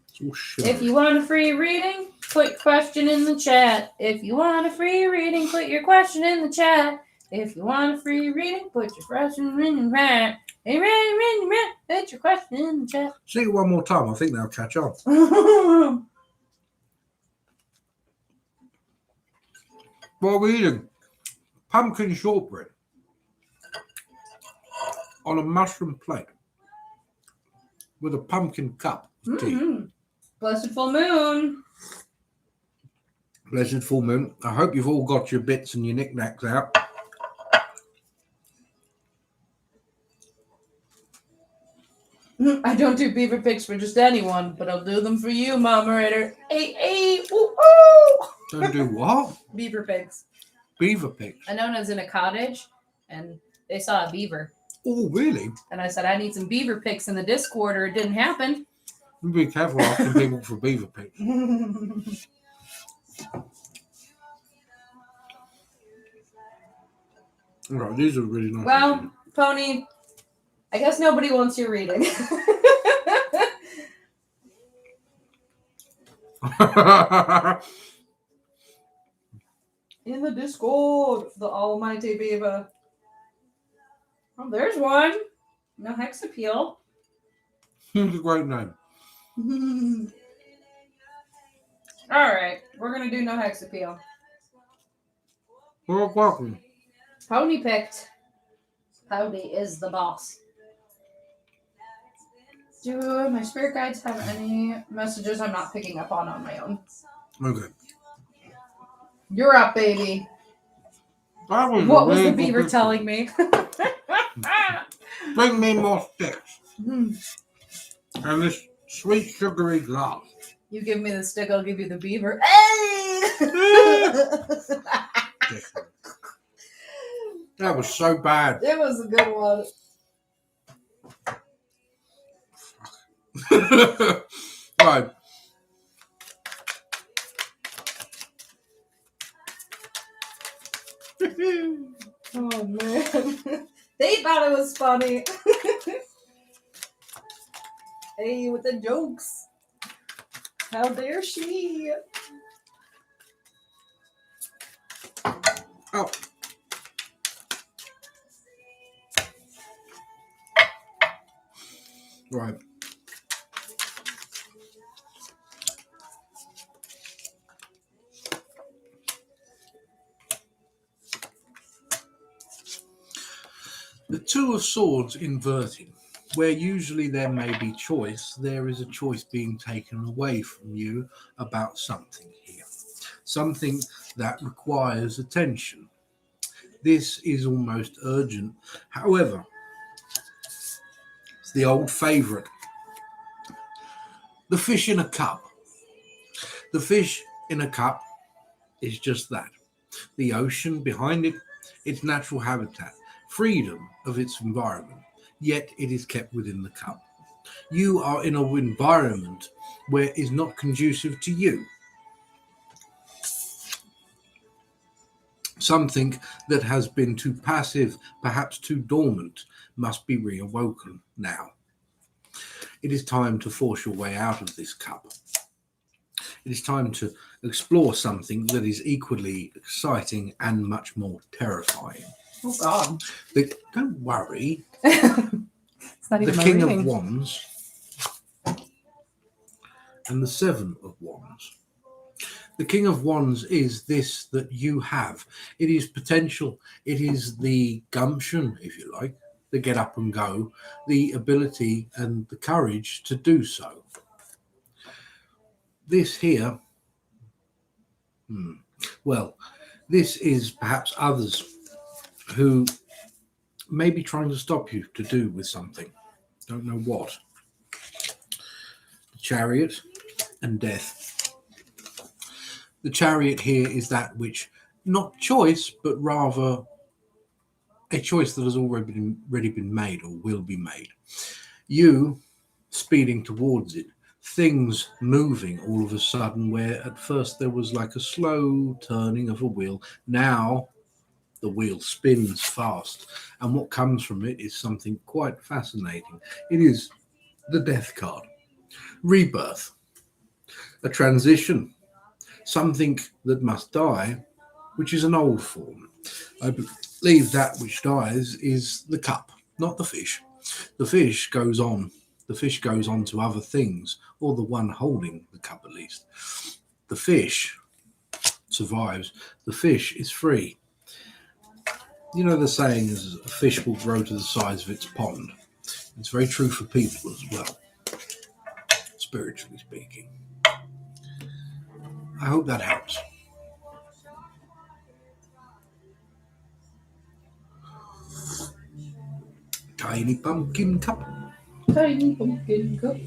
Speaker 2: It's all sugar.
Speaker 1: If you want a free reading, put your question in the chat. If you want a free reading, put your question in the chat. If you want a free reading, put your question in the chat. Put your question in the chat.
Speaker 2: See it one more time. I think they'll catch on. What are we eating? Pumpkin shortbread on a mushroom plate with a pumpkin cup of tea.
Speaker 1: Blessed full moon.
Speaker 2: Blessed full moon. I hope you've all got your bits and your knickknacks out.
Speaker 3: I don't do beaver pics for just anyone, but I'll do them for you, Moderator. Hey, ooh, ooh.
Speaker 2: Don't do what?
Speaker 3: Beaver pigs.
Speaker 2: Beaver pigs.
Speaker 3: I know I was in a cottage, and they saw a beaver.
Speaker 2: Oh, really?
Speaker 3: And I said, I need some beaver pics in the Discord, or it didn't happen.
Speaker 2: You be careful asking people for beaver pigs. Right, these are really nice.
Speaker 3: Well, Pony, I guess nobody wants your reading. In the Discord, the almighty beaver. Oh, there's one. No hex appeal.
Speaker 2: It's a great name.
Speaker 3: All right, we're going to do no hex appeal.
Speaker 2: Well, welcome.
Speaker 3: Pony picked. Pony is the boss. Do my spirit guides have any messages I'm not picking up on my own?
Speaker 2: Okay.
Speaker 3: You're up, baby. What was the beaver telling me?
Speaker 2: Bring me more sticks. And this sweet sugary glass.
Speaker 3: You give me the stick, I'll give you the beaver. Hey!
Speaker 2: That was so bad.
Speaker 3: It was a good one.
Speaker 2: Right.
Speaker 3: Oh, man. They thought it was funny. Hey, with the jokes. How dare she?
Speaker 2: Oh. Right. The Two of Swords inverted, where usually there may be choice, there is a choice being taken away from you about something here. Something that requires attention. This is almost urgent. However, it's the old favourite. The fish in a cup. The fish in a cup is just that. The ocean behind it, its natural habitat, freedom of its environment, yet it is kept within the cup. You are in an environment where it is not conducive to you. Something that has been too passive, perhaps too dormant, must be reawoken now. It is time to force your way out of this cup. It is time to explore something that is equally exciting and much more terrifying.
Speaker 3: Oh, God.
Speaker 2: Don't worry.
Speaker 3: It's not even
Speaker 2: The
Speaker 3: my
Speaker 2: King
Speaker 3: reading.
Speaker 2: of Wands and the Seven of Wands. The King of Wands is this that you have. It is potential. It is the gumption, if you like, the get up and go, the ability and the courage to do so. This here, well, this is perhaps others who may be trying to stop you to do with something. Don't know what. Chariot and Death. The Chariot here is that which, not choice, but rather a choice that has already been made or will be made. You speeding towards it, things moving all of a sudden, where at first there was like a slow turning of a wheel. Now the wheel spins fast, and what comes from it is something quite fascinating. It is the Death card. Rebirth, a transition, something that must die, which is an old form. I believe that which dies is the cup, not the fish. The fish goes on. The fish goes on to other things, or the one holding the cup at least. The fish survives. The fish is free. You know the saying is a fish will grow to the size of its pond. It's very true for people as well, spiritually speaking. I hope that helps. Tiny pumpkin cup.
Speaker 3: Tiny pumpkin cup.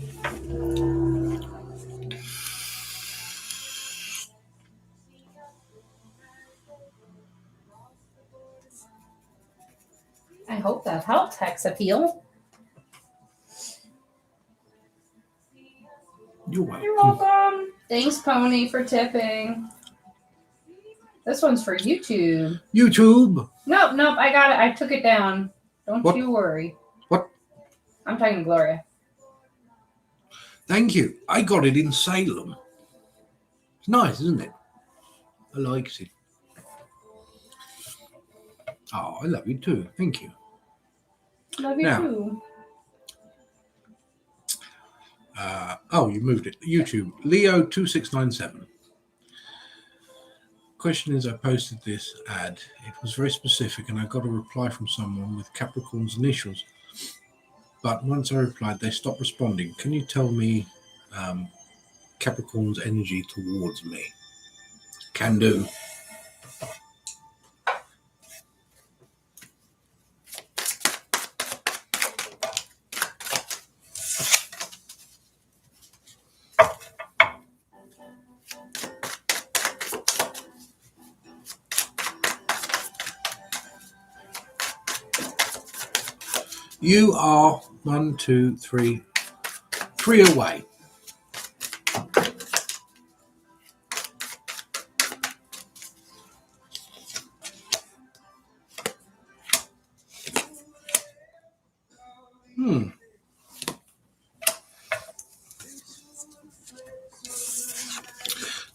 Speaker 1: I hope that helped, Hex Appeal.
Speaker 2: You're welcome.
Speaker 3: You're welcome.
Speaker 1: Thanks, Pony, for tipping. This one's for YouTube.
Speaker 2: YouTube.
Speaker 1: Nope, I got it. I took it down. Don't
Speaker 2: What?
Speaker 1: you worry.
Speaker 2: What?
Speaker 1: I'm talking to Gloria.
Speaker 2: Thank you. I got it in Salem. It's nice, isn't it? I like it. Oh, I love you too. Thank you.
Speaker 1: Love you
Speaker 2: Now.
Speaker 1: too.
Speaker 2: You moved it. YouTube. Leo2697. Question is, I posted this ad. It was very specific, and I got a reply from someone with Capricorn's initials. But once I replied, they stopped responding. Can you tell me Capricorn's energy towards me? Can do. You are 1, 2, 3 away.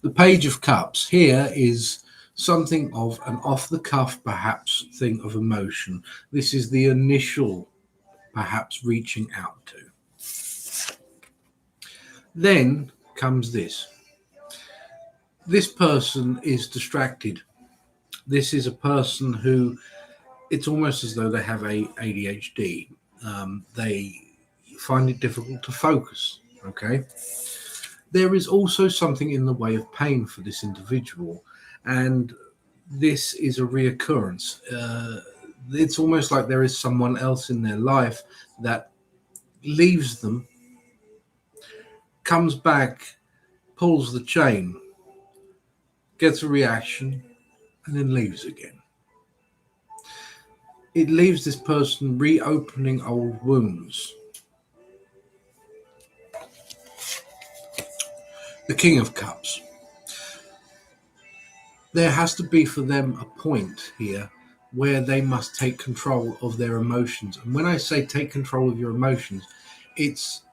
Speaker 2: The Page of Cups here is something of an off-the-cuff, perhaps, thing of emotion. This is the initial, perhaps, reaching out to. Then comes this. This person is distracted. This is a person who, it's almost as though they have a ADHD. They find it difficult to focus, okay? There is also something in the way of pain for this individual, and this is a reoccurrence. It's almost like there is someone else in their life that leaves them, comes back, pulls the chain, gets a reaction, and then leaves again. It leaves this person reopening old wounds. The King of Cups. There has to be for them a point here where they must take control of their emotions. And when I say take control of your emotions, it's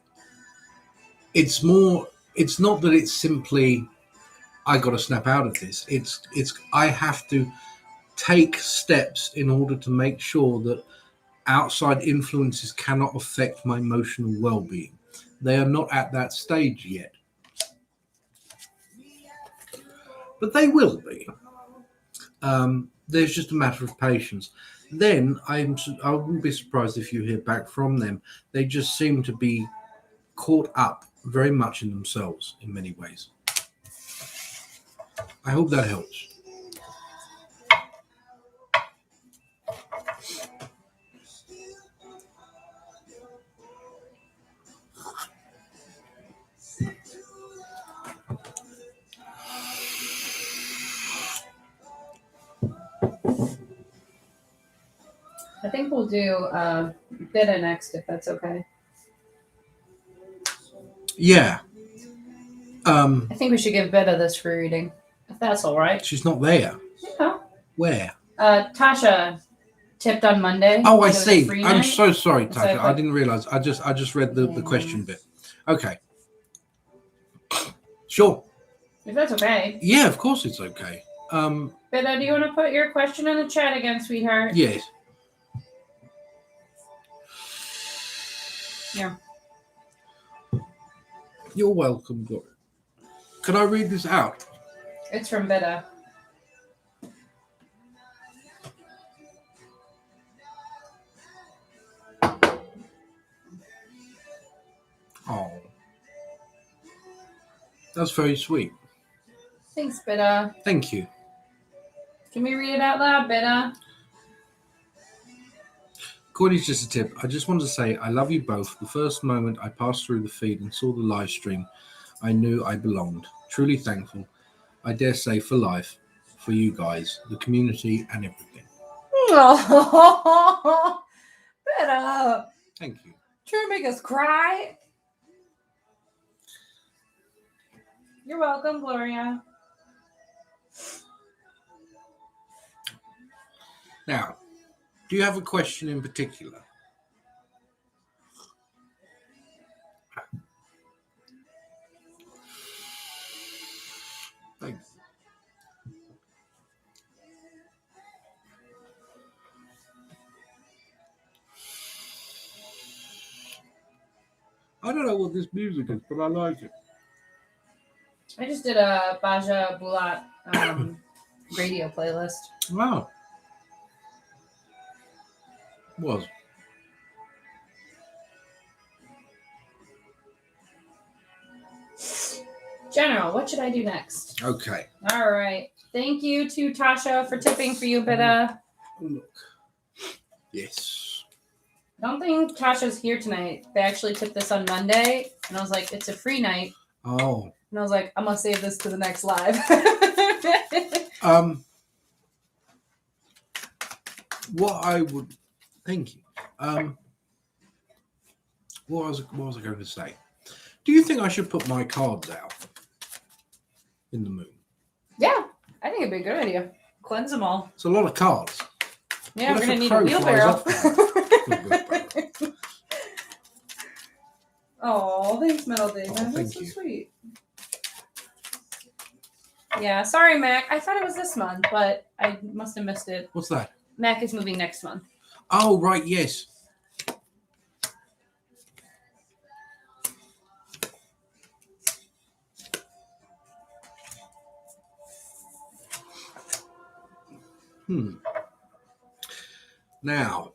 Speaker 2: more, it's not that it's simply, I got to snap out of this. It's I have to take steps in order to make sure that outside influences cannot affect my emotional well-being. They are not at that stage yet. But they will be. There's just a matter of patience. Then I wouldn't be surprised if you hear back from them. They just seem to be caught up very much in themselves in many ways. I hope that helps.
Speaker 1: think we'll do Bida next, if that's okay.
Speaker 2: Yeah.
Speaker 1: I think we should give Bida this free reading, if that's all right.
Speaker 2: She's not there.
Speaker 1: Yeah.
Speaker 2: Where?
Speaker 1: Tasha tipped on Monday.
Speaker 2: Oh, I
Speaker 1: It was a
Speaker 2: see.
Speaker 1: free
Speaker 2: I'm
Speaker 1: night.
Speaker 2: so sorry,
Speaker 1: So
Speaker 2: Tasha.
Speaker 1: if
Speaker 2: I didn't realize. I just read the question bit. Okay. Sure.
Speaker 1: If that's okay.
Speaker 2: Yeah, of course it's okay.
Speaker 1: Bida, do you want to put your question in the chat again, sweetheart?
Speaker 2: Yes.
Speaker 1: Yeah.
Speaker 2: You're welcome, Gloria. Can I read this out?
Speaker 1: It's from Bida.
Speaker 2: Oh. That's very sweet.
Speaker 1: Thanks, Bida.
Speaker 2: Thank you.
Speaker 1: Can we read it out loud, Bida?
Speaker 2: Cordy's just a tip. I just wanted to say I love you both. The first moment I passed through the feed and saw the live stream, I knew I belonged. Truly thankful. I dare say for life, for you guys, the community and everything.
Speaker 3: Oh, Bida.
Speaker 2: Thank you.
Speaker 3: Trying to make us cry.
Speaker 1: You're welcome, Gloria.
Speaker 2: Now, do you have a question in particular? Thanks. I don't know what this music is, but I like it.
Speaker 1: I just did a Baja Bulat radio playlist.
Speaker 2: Wow. Was.
Speaker 1: General, what should I do next?
Speaker 2: Okay.
Speaker 1: All right. Thank you to Tasha for tipping for you, Bida.
Speaker 2: Look. Yes.
Speaker 1: I don't think Tasha's here tonight. They actually tipped this on Monday, and I was like, it's a free night.
Speaker 2: Oh.
Speaker 1: And I was like, I'm going to save this to the next live.
Speaker 2: What I would thank you. What was I going to say? Do you think I should put my cards out in the moon?
Speaker 1: Yeah, I think it'd be a good idea.
Speaker 3: Cleanse them all.
Speaker 2: It's a lot of cards.
Speaker 1: Yeah,
Speaker 2: What
Speaker 1: we're
Speaker 2: if
Speaker 1: going to need
Speaker 2: crow
Speaker 1: a wheelbarrow.
Speaker 2: flies
Speaker 1: Oh, thanks, Metal David.
Speaker 2: Oh,
Speaker 1: That's
Speaker 2: thank
Speaker 1: so
Speaker 2: you.
Speaker 1: sweet. Yeah, sorry, Mac. I thought it was this month, but I must have missed it.
Speaker 2: What's that?
Speaker 1: Mac is moving next month.
Speaker 2: Oh, right, yes. Now,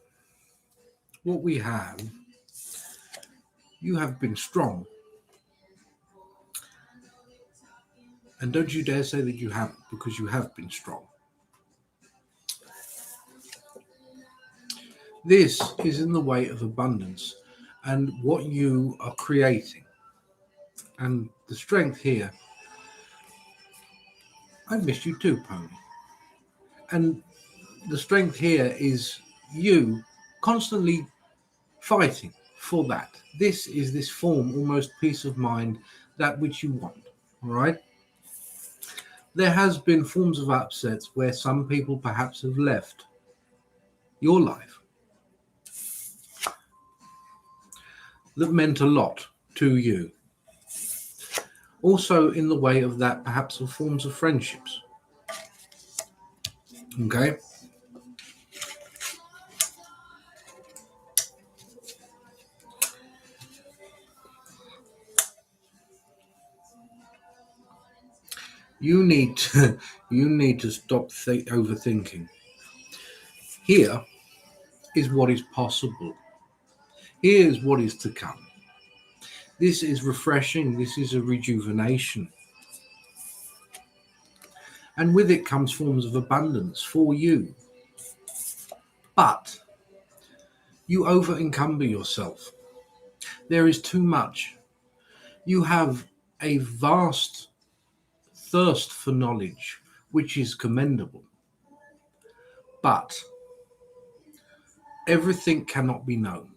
Speaker 2: what we have, you have been strong. And don't you dare say that you haven't, because you have been strong. This is in the way of abundance and what you are creating. And the strength here, I missed you too, Pony. And the strength here is you constantly fighting for that. This is this form, almost peace of mind, that which you want, all right? There has been forms of upsets where some people perhaps have left your life that meant a lot to you. Also in the way of that, perhaps of forms of friendships. Okay? You need to stop overthinking. Here is what is possible. Here is what is to come. This is refreshing. This is a rejuvenation. And with it comes forms of abundance for you. But you over-encumber yourself. There is too much. You have a vast thirst for knowledge, which is commendable. But everything cannot be known.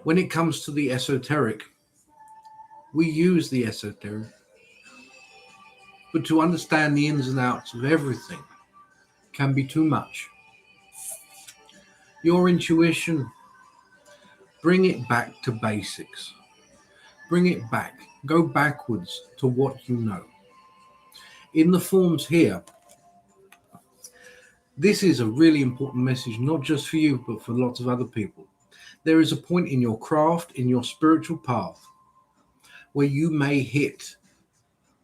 Speaker 2: When it comes to the esoteric, we use the esoteric, but to understand the ins and outs of everything can be too much. Your intuition, bring it back to basics. Bring it back. Go backwards to what you know. In the forms here, this is a really important message, not just for you, but for lots of other people. There is a point in your craft, in your spiritual path, where you may hit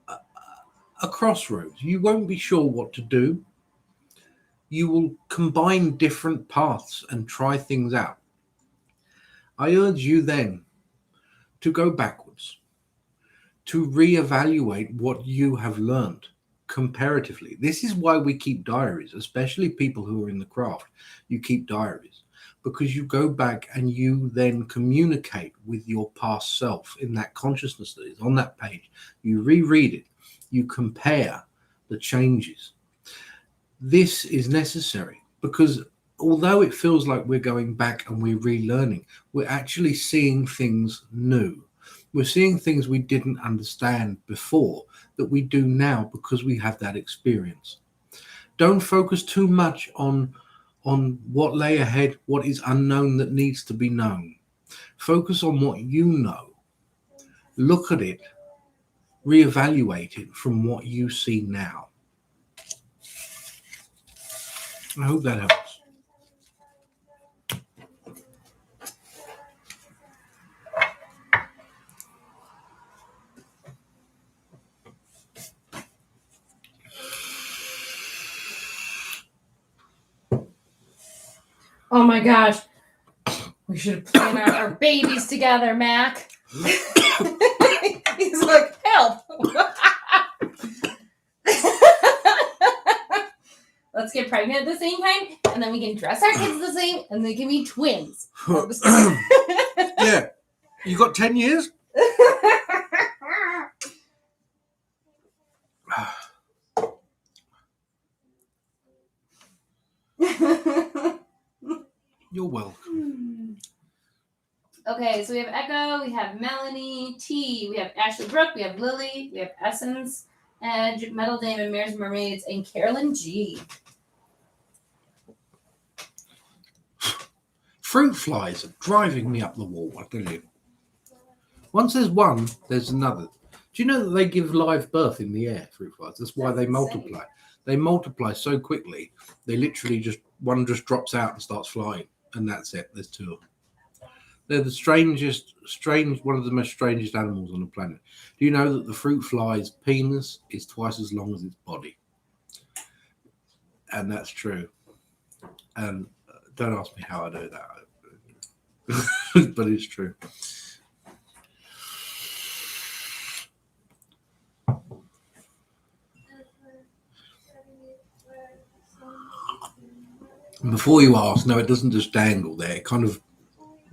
Speaker 2: a crossroads. You won't be sure what to do. You will combine different paths and try things out. I urge you then to go backwards, to reevaluate what you have learned comparatively. This is why we keep diaries, especially people who are in the craft. You keep diaries because you go back and you then communicate with your past self in that consciousness that is on that page. You reread it, you compare the changes. This is necessary because although it feels like we're going back and we're relearning, we're actually seeing things new. We're seeing things we didn't understand before that we do now because we have that experience. Don't focus too much on what lay ahead, what is unknown that needs to be known. Focus on what you know. Look at it, reevaluate it from what you see now. I hope that helps.
Speaker 1: Oh my gosh. We should have planned out our babies together, Mac. He's like, help. Let's get pregnant at the same time, and then we can dress our kids the same, and they can be twins.
Speaker 2: Yeah. You got 10 years? You're welcome.
Speaker 1: Okay, so we have Echo, we have Melanie, T, we have Ashley Brooke, we have Lily, we have Essence, Edge, Metal Damon, Mares Mermaids, and Carolyn G.
Speaker 2: Fruit flies are driving me up the wall, I tell you. Once there's one, there's another. Do you know that they give live birth in the air, fruit flies? That's why they multiply. They multiply so quickly, they literally one just drops out and starts flying, and that's it. There's two of them. They're one of the most strangest animals on the planet. Do you know that the fruit fly's penis is twice as long as its body? And that's true. And don't ask me how I know that, but it's true. And before you ask, no, it doesn't just dangle there. It kind of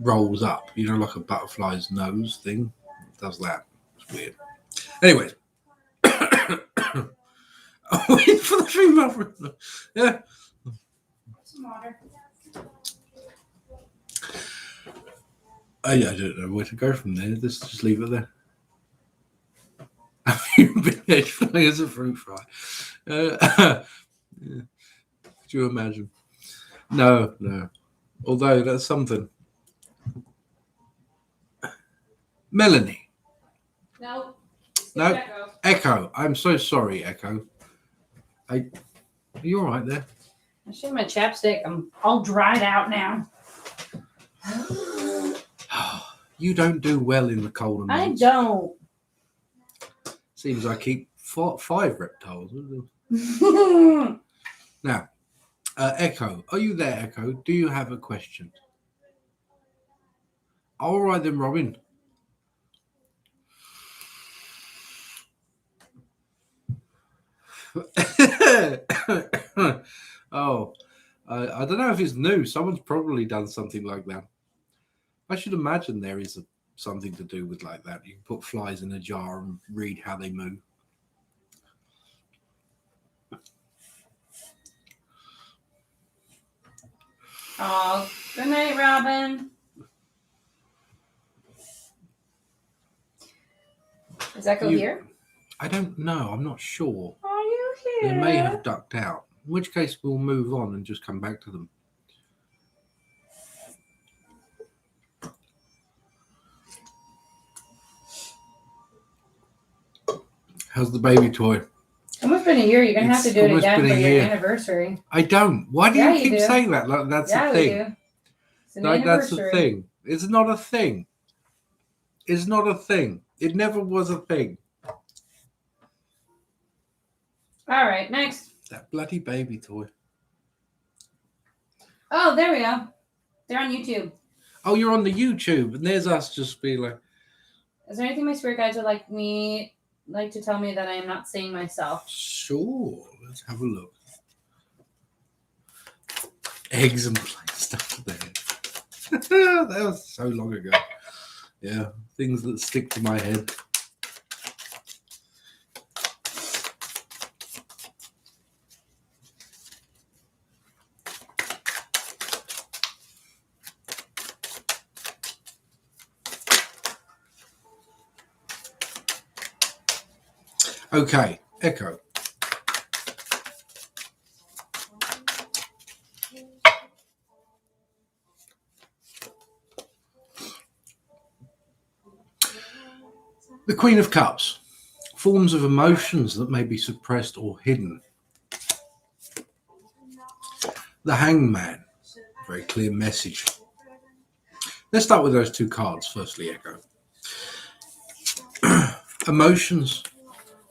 Speaker 2: rolls up, like a butterfly's nose thing. It does that. It's weird. Anyways. Wait for the female. Yeah.
Speaker 1: Some water.
Speaker 2: I don't know where to go from there. Let's just leave it there. Have you been edge flying as a fruit fly? Yeah. Could you imagine? No. Although that's something. Melanie.
Speaker 1: No.
Speaker 2: Echo. I'm so sorry, Echo. Are you all right there?
Speaker 1: I should have my chapstick. I'm all dried out now.
Speaker 2: You don't do well in the cold and
Speaker 1: I
Speaker 2: months.
Speaker 1: don't.
Speaker 2: Seems I keep 5 reptiles. Now, Echo, are you there, Echo? Do you have a question? All right then, Robin. Oh, I don't know if it's new. Someone's probably done something like that. I should imagine there is something to do with like that. You can put flies in a jar and read how they move.
Speaker 1: Oh, Good night, Robin. Is Echo here?
Speaker 2: I don't know. I'm not sure.
Speaker 1: Are you here?
Speaker 2: They may have ducked out. In which case, we'll move on and just come back to them. How's the baby toy?
Speaker 1: It's almost been a year. You're gonna have to
Speaker 2: It's
Speaker 1: do it
Speaker 2: almost
Speaker 1: again
Speaker 2: been
Speaker 1: for
Speaker 2: a
Speaker 1: your
Speaker 2: year.
Speaker 1: anniversary.
Speaker 2: I don't. Why do
Speaker 1: Yeah,
Speaker 2: you
Speaker 1: you
Speaker 2: keep
Speaker 1: do.
Speaker 2: saying that? Like that's
Speaker 1: Yeah,
Speaker 2: a
Speaker 1: we
Speaker 2: thing.
Speaker 1: do. It's an
Speaker 2: Like that's a
Speaker 1: anniversary.
Speaker 2: thing. It's not a thing. It's not a thing. It never was a thing.
Speaker 1: All right, next.
Speaker 2: That bloody baby toy.
Speaker 1: Oh, there we go. They're on YouTube.
Speaker 2: Oh, you're on the YouTube, and there's us just being like,
Speaker 1: Is there anything my spirit guides would like to tell me that I am not seeing myself?
Speaker 2: sure, let's have a look. Eggs and plain stuff there. That was so long ago. Yeah, things that stick to my head. Okay, Echo. The Queen of Cups. Forms of emotions that may be suppressed or hidden. The Hangman. Very clear message. Let's start with those two cards, firstly, Echo. Emotions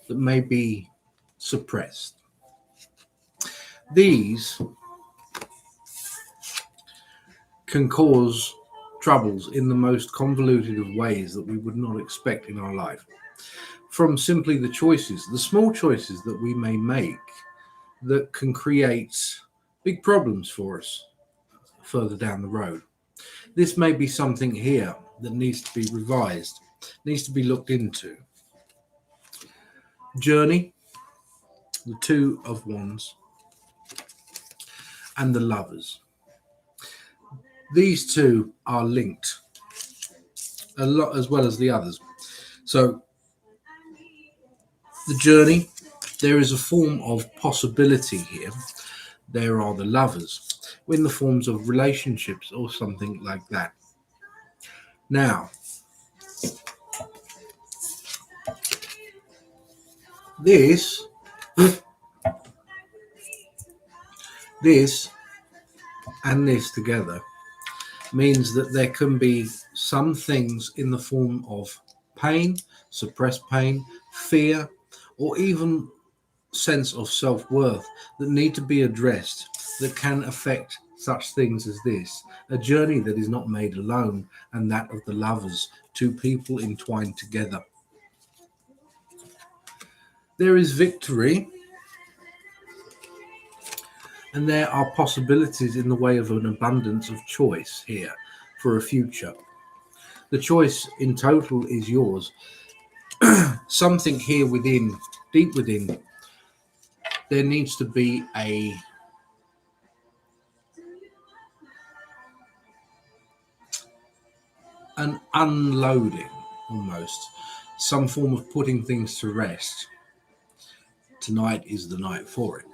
Speaker 2: that may be suppressed. These can cause troubles in the most convoluted of ways that we would not expect in our life. From simply the choices, the small choices that we may make that can create big problems for us further down the road. This may be something here that needs to be revised, needs to be looked into. Journey, the Two of Wands, and the Lovers. These two are linked a lot as well as the others. So the Journey, there is a form of possibility here. There are the Lovers in the forms of relationships or something like that. Now, this and this together means that there can be some things in the form of pain, suppressed pain, fear, or even sense of self-worth that need to be addressed that can affect such things as this. A journey that is not made alone, and that of the Lovers, two people entwined together. There is victory, and there are possibilities in the way of an abundance of choice here for a future. The choice in total is yours. Something here within, deep within, there needs to be an unloading, almost, some form of putting things to rest. Tonight is the night for it.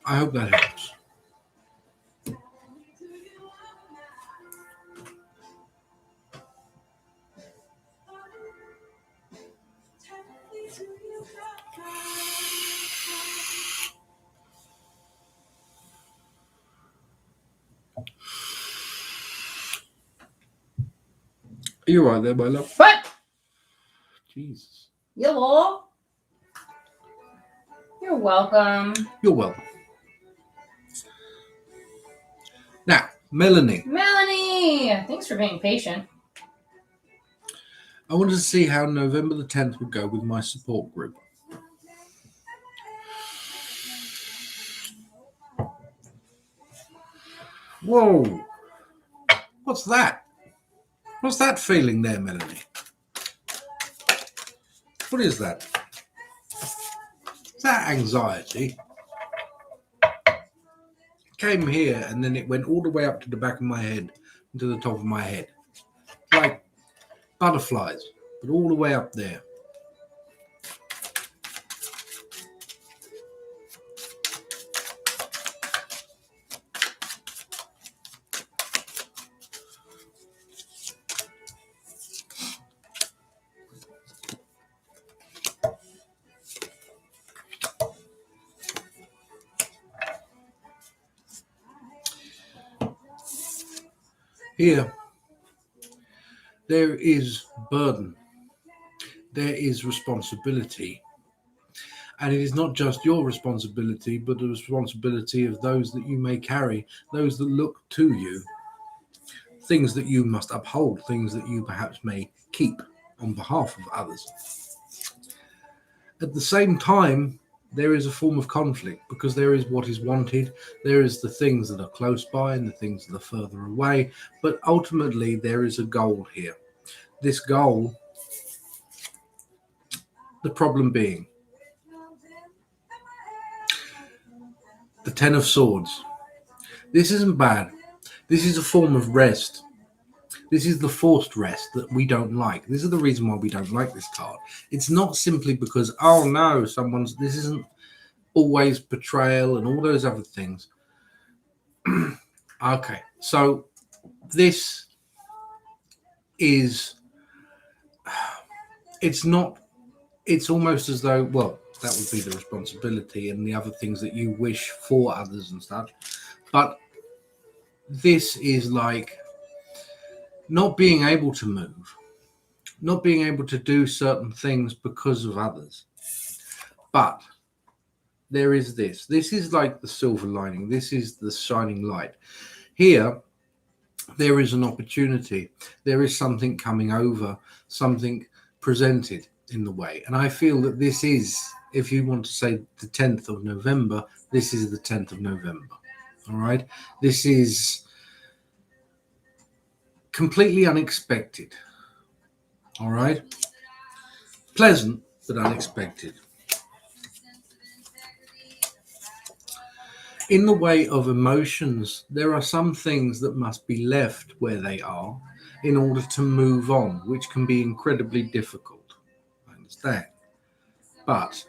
Speaker 2: I hope that helps. Are you right there, my love?
Speaker 1: What?
Speaker 2: Jesus.
Speaker 1: Hello. You're welcome.
Speaker 2: You're welcome. Now, Melanie.
Speaker 1: Melanie! Thanks for being patient.
Speaker 2: I wanted to see how November the 10th would go with my support group. Whoa. What's that? What's that feeling there, Melanie? What is that? Is that anxiety? came here and then it went all the way up to the back of my head and to the top of my head. Like butterflies, but all the way up there. Here, there is burden, there is responsibility, and it is not just your responsibility, but the responsibility of those that you may carry, those that look to you, things that you must uphold, things that you perhaps may keep on behalf of others. At the same time, there is a form of conflict because there is what is wanted, there is the things that are close by and the things that are further away, but ultimately there is a goal here. This goal, the problem being the Ten of Swords. This isn't bad. This is a form of rest. This is the forced rest that we don't like. This is the reason why we don't like this card. It's not simply because, oh no, this isn't always betrayal and all those other things. Okay, so this is, it's almost as though, well, that would be the responsibility and the other things that you wish for others and stuff. But this is like not being able to move, not being able to do certain things because of others. But there is this. This is like the silver lining. This is the shining light. Here, there is an opportunity. There is something coming over, something presented in the way. And I feel that this is, if you want to say the 10th of November, this is the 10th of November. All right? This is completely unexpected. All right? Pleasant, but unexpected. In the way of emotions, there are some things that must be left where they are in order to move on, which can be incredibly difficult. I understand. But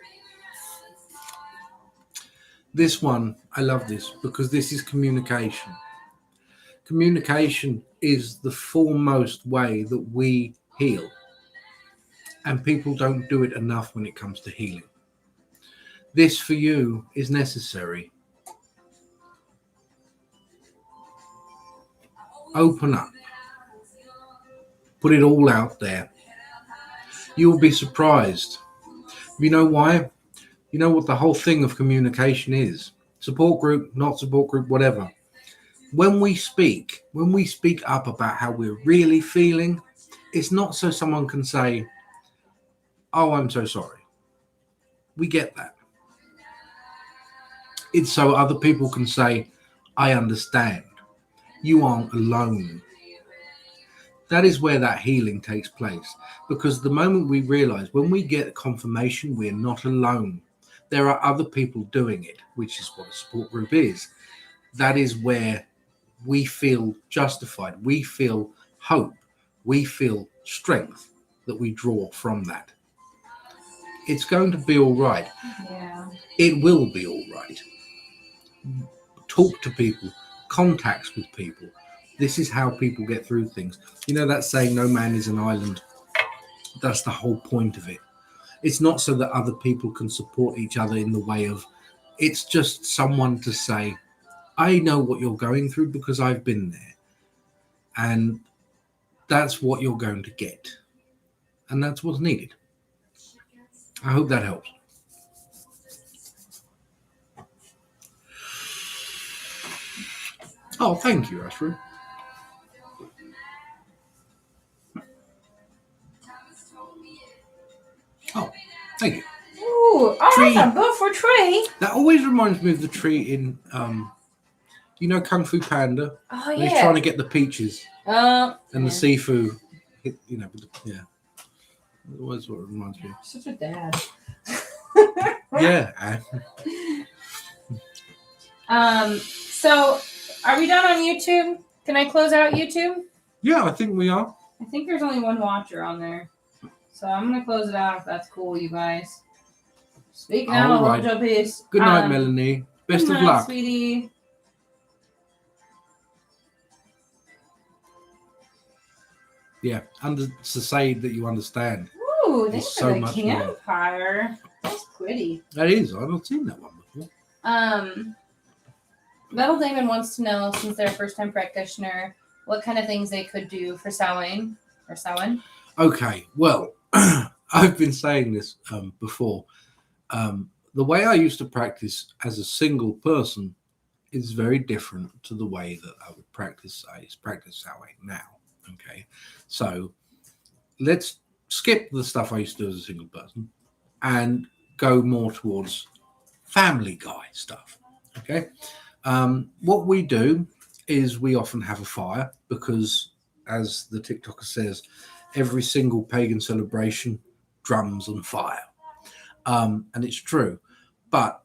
Speaker 2: this one, I love this because this is communication. Communication is the foremost way that we heal. And people don't do it enough when it comes to healing. This for you is necessary. Open up. Put it all out there. You will be surprised. You know why? You know what the whole thing of communication is. Support group, not support group, whatever. When we speak up about how we're really feeling, it's not so someone can say, oh, I'm so sorry. We get that. It's so other people can say, I understand. You aren't alone. That is where that healing takes place. Because the moment we realize, when we get confirmation we're not alone, there are other people doing it, which is what a support group is. That is where we feel justified. We feel hope. We feel strength that we draw from that. It's going to be all right.
Speaker 1: Yeah.
Speaker 2: It will be all right. Talk to people. Contacts with people. This is how people get through things. You know that saying, no man is an island. That's the whole point of it. It's not so that other people can support each other in the way of, it's just someone to say, I know what you're going through because I've been there. And that's what you're going to get. And that's what's needed. I hope that helps. Oh, thank you, Astrid. Oh, thank you.
Speaker 3: Ooh,
Speaker 2: Tree.
Speaker 3: that's a book for Tree.
Speaker 2: That always reminds me of the tree in, you know, Kung Fu Panda.
Speaker 3: Oh,
Speaker 2: When
Speaker 3: yeah.
Speaker 2: he's trying to get the peaches and
Speaker 3: yeah.
Speaker 2: the seafood. You know, yeah. That's always what it reminds me of.
Speaker 3: Such a dad.
Speaker 2: Yeah.
Speaker 1: So, are we done on YouTube? Can I close out YouTube?
Speaker 2: Yeah, I think we are.
Speaker 1: I think there's only one watcher on there. So I'm going to close it out if that's cool, you guys. Speak now,
Speaker 2: All right.
Speaker 1: hold your peace.
Speaker 2: Good night, Melanie. Best
Speaker 1: good
Speaker 2: of
Speaker 1: night,
Speaker 2: luck.
Speaker 1: Sweetie.
Speaker 2: Yeah, to say that you understand.
Speaker 1: Ooh,
Speaker 2: There's
Speaker 1: thanks
Speaker 2: so
Speaker 1: for the
Speaker 2: much more.
Speaker 1: campfire. That's pretty.
Speaker 2: That is. I've not seen that one before.
Speaker 1: Metal Damon wants to know, since they're a first-time practitioner, what kind of things they could do for sewing or sewing.
Speaker 2: Okay, well, I've been saying this before. The way I used to practice as a single person is very different to the way that I would practice sewing now. Okay, so let's skip the stuff I used to do as a single person and go more towards Family Guy stuff. Okay, what we do is we often have a fire because, as the TikToker says, every single pagan celebration drums on fire. And it's true. But